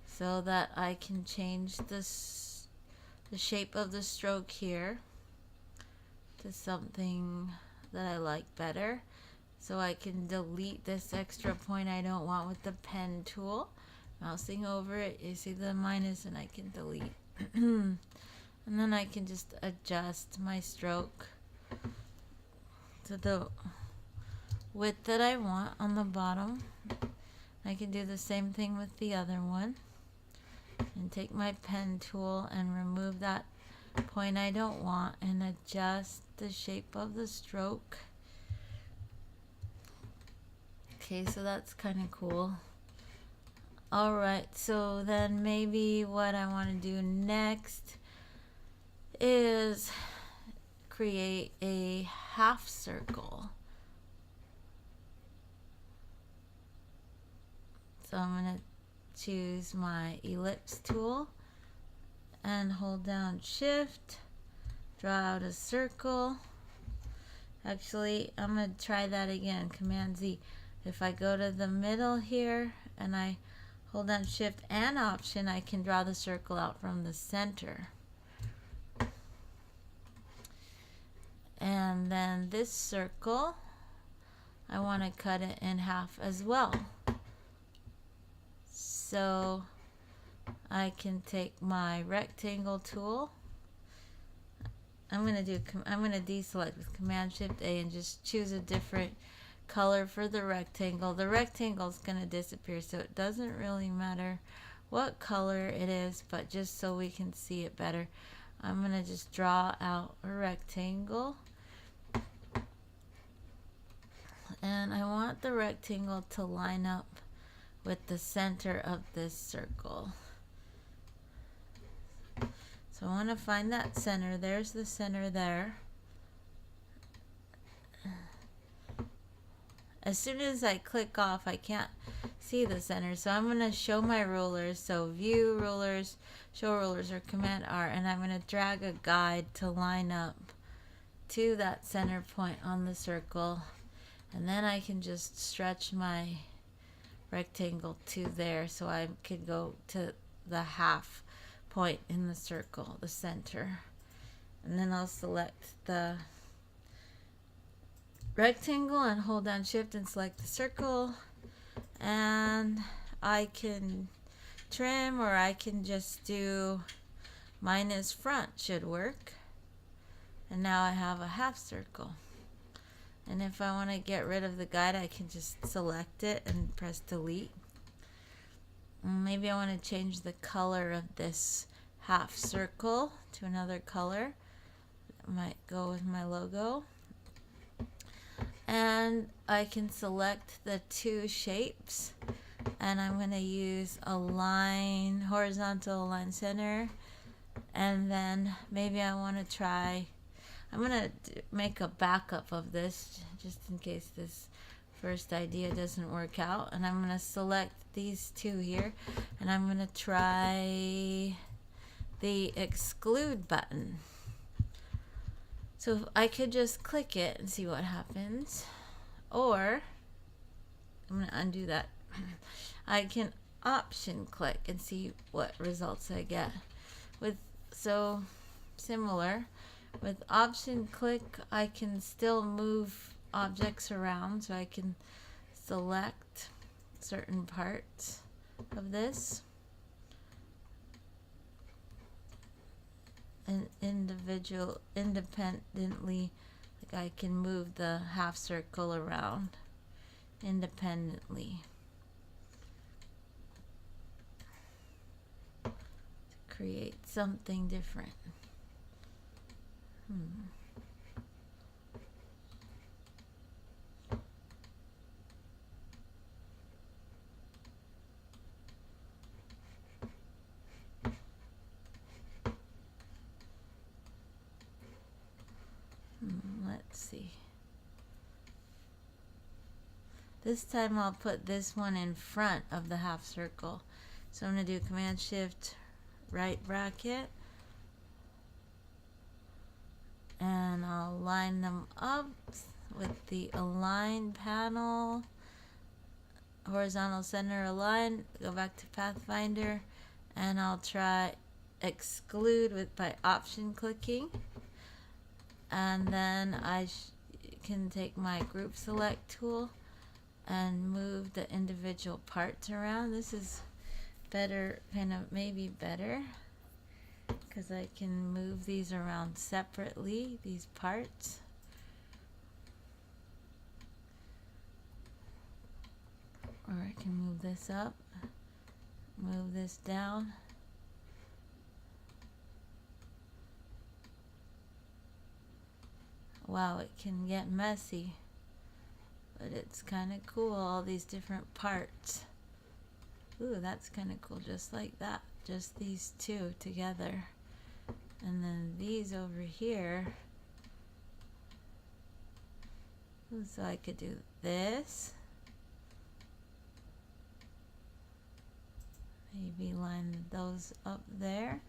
so that I can change the shape of the stroke here to something that I like better. So I can delete this extra point I don't want with the pen tool. Mousing over it, you see the minus, and I can delete. And then I can just adjust my stroke to the width that I want on the bottom. I can do the same thing with the other one. And take my pen tool and remove that point I don't want and adjust the shape of the stroke. Okay, so that's kind of cool. Alright, so then maybe what I want to do next is create a half circle. So I'm going to choose my ellipse tool and hold down shift, draw out a circle. Actually, I'm going to try that again, Command Z. If I go to the middle here and I hold down shift and option, I can draw the circle out from the center. And then this circle, I want to cut it in half as well. So I can take my rectangle tool. I'm going to deselect with Command Shift A and just choose a different color for the rectangle. The rectangle is going to disappear, so it doesn't really matter what color it is, but just so we can see it better, I'm going to just draw out a rectangle. And I want the rectangle to line up with the center of this circle. So I want to find that center. There's the center there. As soon as I click off, I can't see the center. So I'm going to show my rulers. So View Rulers, Show Rulers, or Command R. And I'm going to drag a guide to line up to that center point on the circle. And then I can just stretch my rectangle to there, so I could go to the half point in the circle, the center. And then I'll select the rectangle and hold down shift and select the circle, and I can trim, or I can just do minus front should work. And now I have a half circle. And if I want to get rid of the guide, I can just select it and press delete. Maybe I want to change the color of this half circle to another color. It might go with my logo. And I can select the two shapes. And I'm going to use align horizontal, align center. And then maybe I want to try, I'm going to make a backup of this just in case this first idea doesn't work out. And I'm going to select these two here, and I'm going to try the exclude button. So I could just click it and see what happens, or I'm going to undo that. I can option click and see what results I get. So similar. With option click, I can still move objects around, so I can select certain parts of this independently. Like I can move the half circle around independently to create something different. Let's see. This time I'll put this one in front of the half circle. So I'm going to do Command Shift right bracket, and I'll line them up with the align panel, horizontal center align, go back to Pathfinder, and I'll try exclude by option clicking, and then I can take my group select tool and move the individual parts around. This is better, maybe better, because I can move these around separately, these parts. Or I can move this up, move this down. Wow, it can get messy, but it's kind of cool, all these different parts. Ooh, that's kind of cool, just like that. Just these two together. And then these over here. Ooh, so I could do this. Maybe line those up there.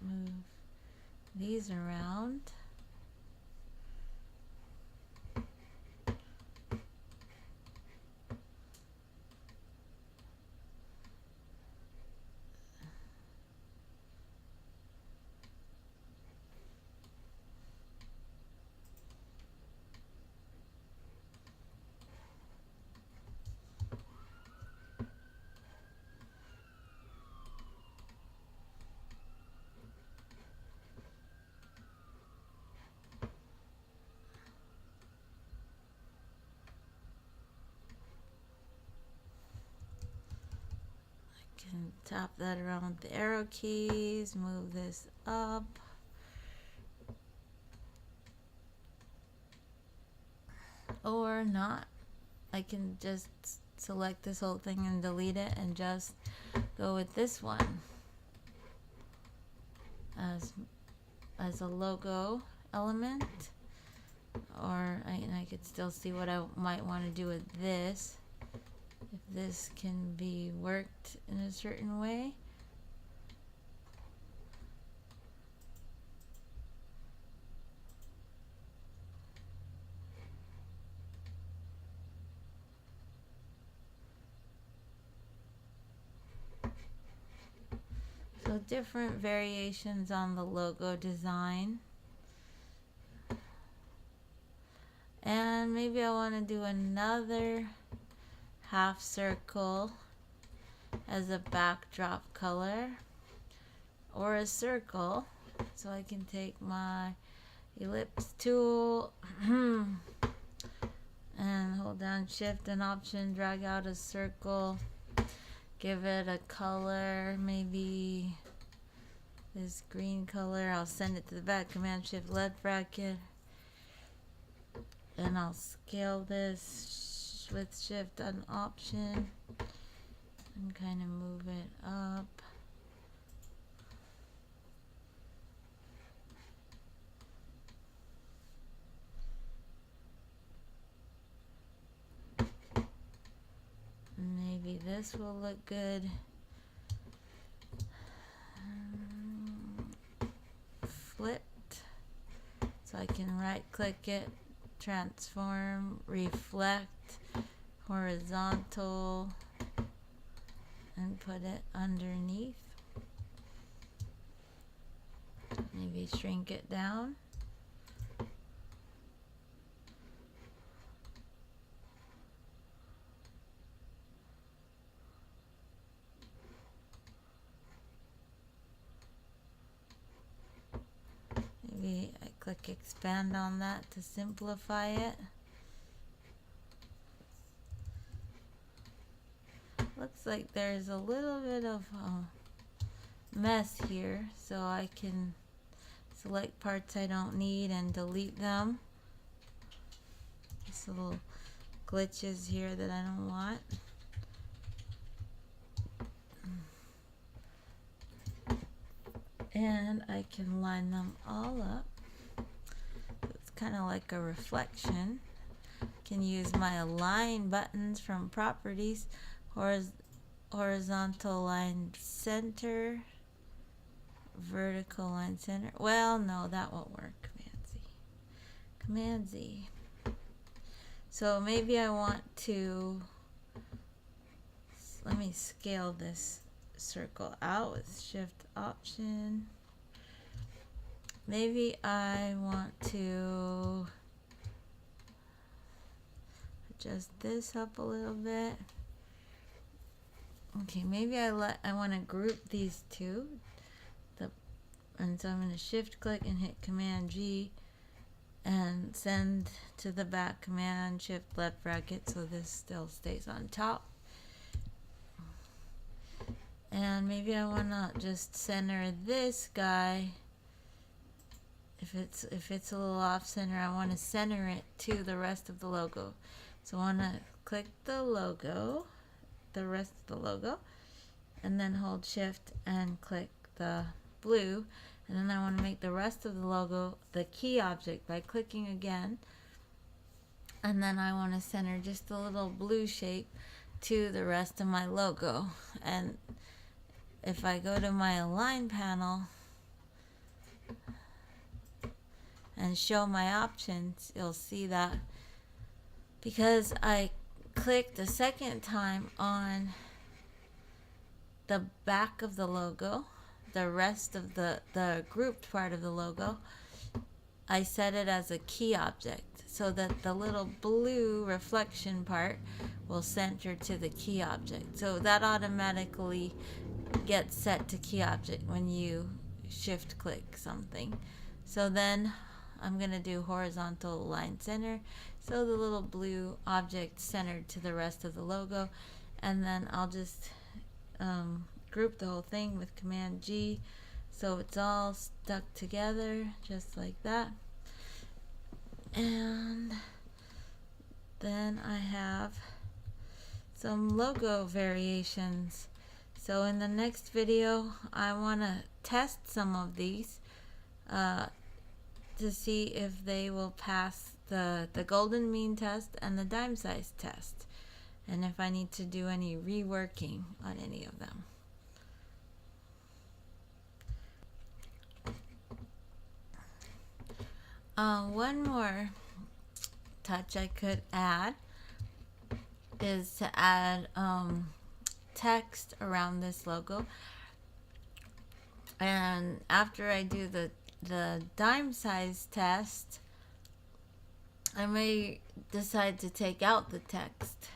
Move these around. Can tap that around with the arrow keys, move this up. Or not. I can just select this whole thing and delete it and just go with this one as a logo element. Or I could still see what I might want to do with this. If this can be worked in a certain way. So different variations on the logo design. And maybe I want to do another half circle as a backdrop color, or a circle. So I can take my ellipse tool and hold down Shift and Option, drag out a circle, give it a color, maybe this green color. I'll send it to the back, Command Shift left bracket, and I'll scale this with Shift and Option and kind of move it up. Maybe this will look good. Flipped. So I can right click it, transform, reflect, horizontal, and put it underneath. Maybe shrink it down. maybe I click expand on that to simplify it. Looks like there's a little bit of mess here, so I can select parts I don't need and delete them. Just little glitches here that I don't want. And I can line them all up. It's kind of like a reflection. Can use my align buttons from properties, horizontal line center, vertical line center. Well, no, that won't work. Command Z. So maybe I want to, let me scale this circle out with Shift Option. Maybe I want to adjust this up a little bit. Okay, maybe I want to group these two. And so I'm going to Shift click and hit Command G and send to the back, Command Shift left bracket, so this still stays on top. And maybe I want to just center this guy. If it's a little off center, I want to center it to the rest of the logo. So I want to click the logo, the rest of the logo, and then hold Shift and click the blue, and then I want to make the rest of the logo the key object by clicking again, and then I want to center just a little blue shape to the rest of my logo. And if I go to my align panel and show my options, you'll see that because I clicked a second time on the back of the logo, the rest of the grouped part of the logo, I set it as a key object so that the little blue reflection part will center to the key object. So that automatically gets set to key object when you shift click something. So then I'm going to do horizontal line center, so the little blue object centered to the rest of the logo, and then I'll just group the whole thing with Command G so it's all stuck together just like that. And then I have some logo variations. So in the next video I want to test some of these to see if they will pass the golden mean test and the dime size test, and if I need to do any reworking on any of them. One more touch I could add is to add text around this logo. And after I do the dime size test, I may decide to take out the text,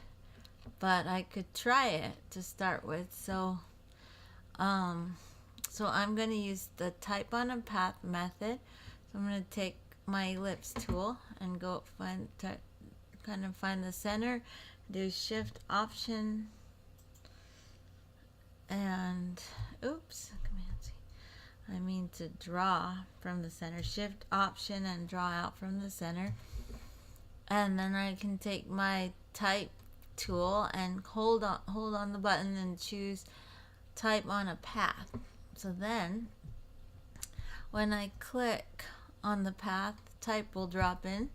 but I could try it to start with. So I'm going to use the type on a path method. So I'm going to take my ellipse tool and go find the center, do Shift Option and oops, Command C. I mean to draw from the center. Shift Option and draw out from the center. And then I can take my type tool and hold on the button and choose type on a path. So then when I click on the path, type will drop in.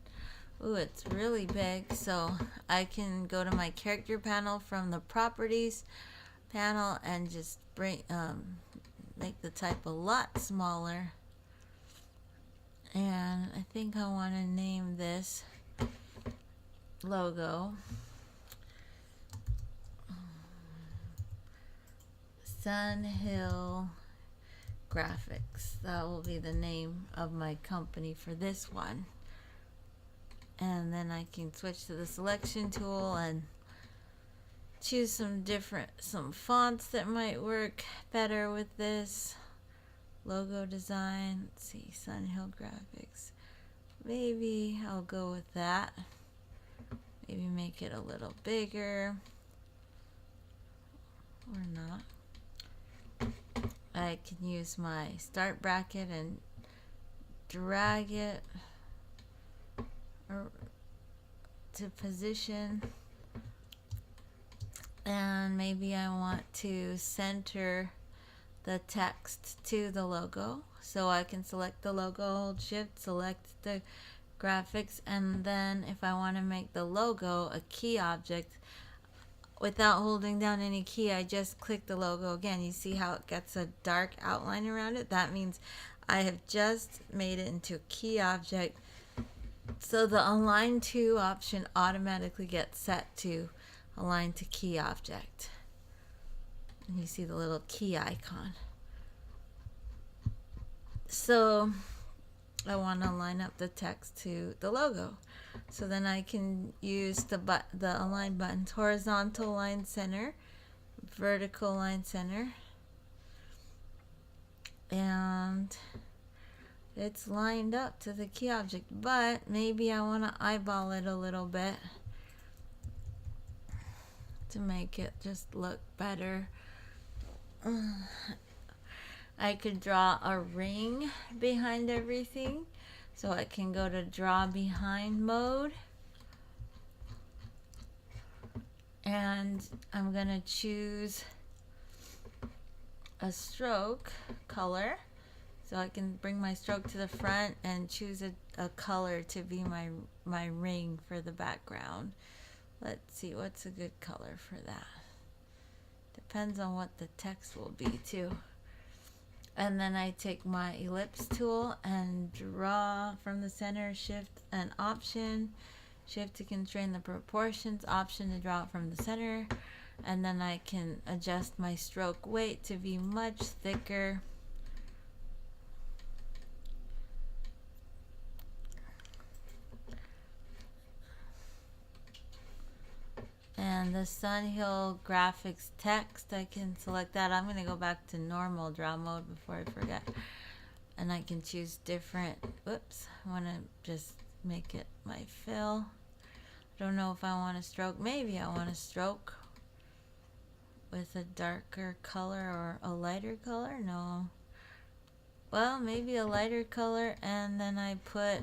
Ooh, it's really big, so I can go to my character panel from the properties panel and just make the type a lot smaller. And I think I want to name this logo Sun Hill Graphics. That will be the name of my company for this one. And then I can switch to the selection tool and choose some fonts that might work better with this. Logo design, let's see, Sun Hill Graphics. Maybe I'll go with that. Maybe make it a little bigger. Or not. I can use my start bracket and drag it to position. And maybe I want to center the text to the logo, so I can select the logo, hold shift, select the graphics, and then if I want to make the logo a key object without holding down any key, I just click the logo again. You see how it gets a dark outline around it? That means I have just made it into a key object, so the align to option automatically gets set to align to key object. And you see the little key icon. So I want to line up the text to the logo. So then I can use the align buttons, horizontal line center, vertical line center, and it's lined up to the key object, but maybe I want to eyeball it a little bit to make it just look better. I could draw a ring behind everything, so I can go to draw behind mode, and I'm gonna choose a stroke color, so I can bring my stroke to the front and choose a color to be my ring for the background. Let's see, what's a good color for that? Depends on what the text will be too. And then I take my ellipse tool and draw from the center, shift and option, shift to constrain the proportions, option to draw it from the center, and then I can adjust my stroke weight to be much thicker. And the Sun Hill graphics text, I can select that. I'm going to go back to normal draw mode before I forget. And I can choose different, whoops, I want to just make it my fill. I don't know if I want to stroke. Maybe I want to stroke with a darker color or a lighter color. No. Well, maybe a lighter color, and then I put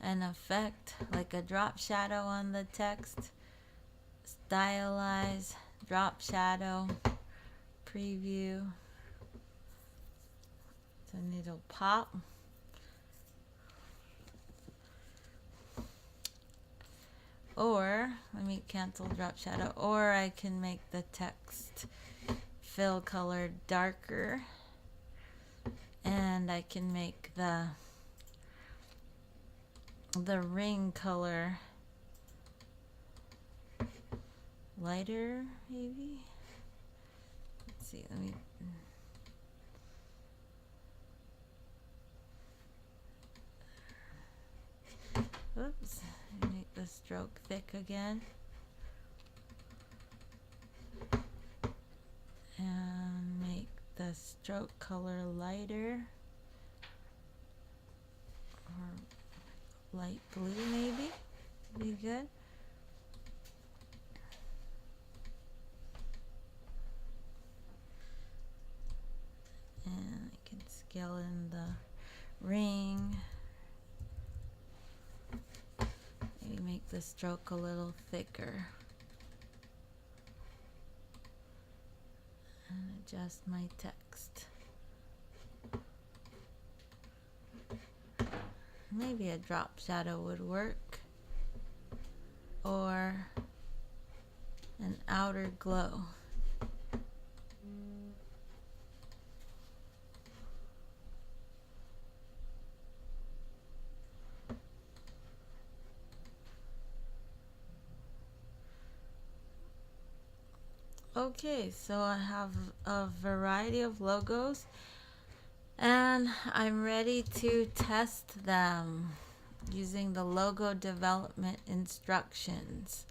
an effect like a drop shadow on the text. Stylize, drop shadow, preview. Then it'll pop. Or, let me cancel drop shadow, or I can make the text fill color darker, and I can make the ring color lighter, maybe. Let's see, let me oops, make the stroke thick again, and make the stroke color lighter, or light blue, maybe be good. And I can scale in the ring. Maybe make the stroke a little thicker. And adjust my text. Maybe a drop shadow would work. Or an outer glow. Okay, so I have a variety of logos, and I'm ready to test them using the logo development instructions.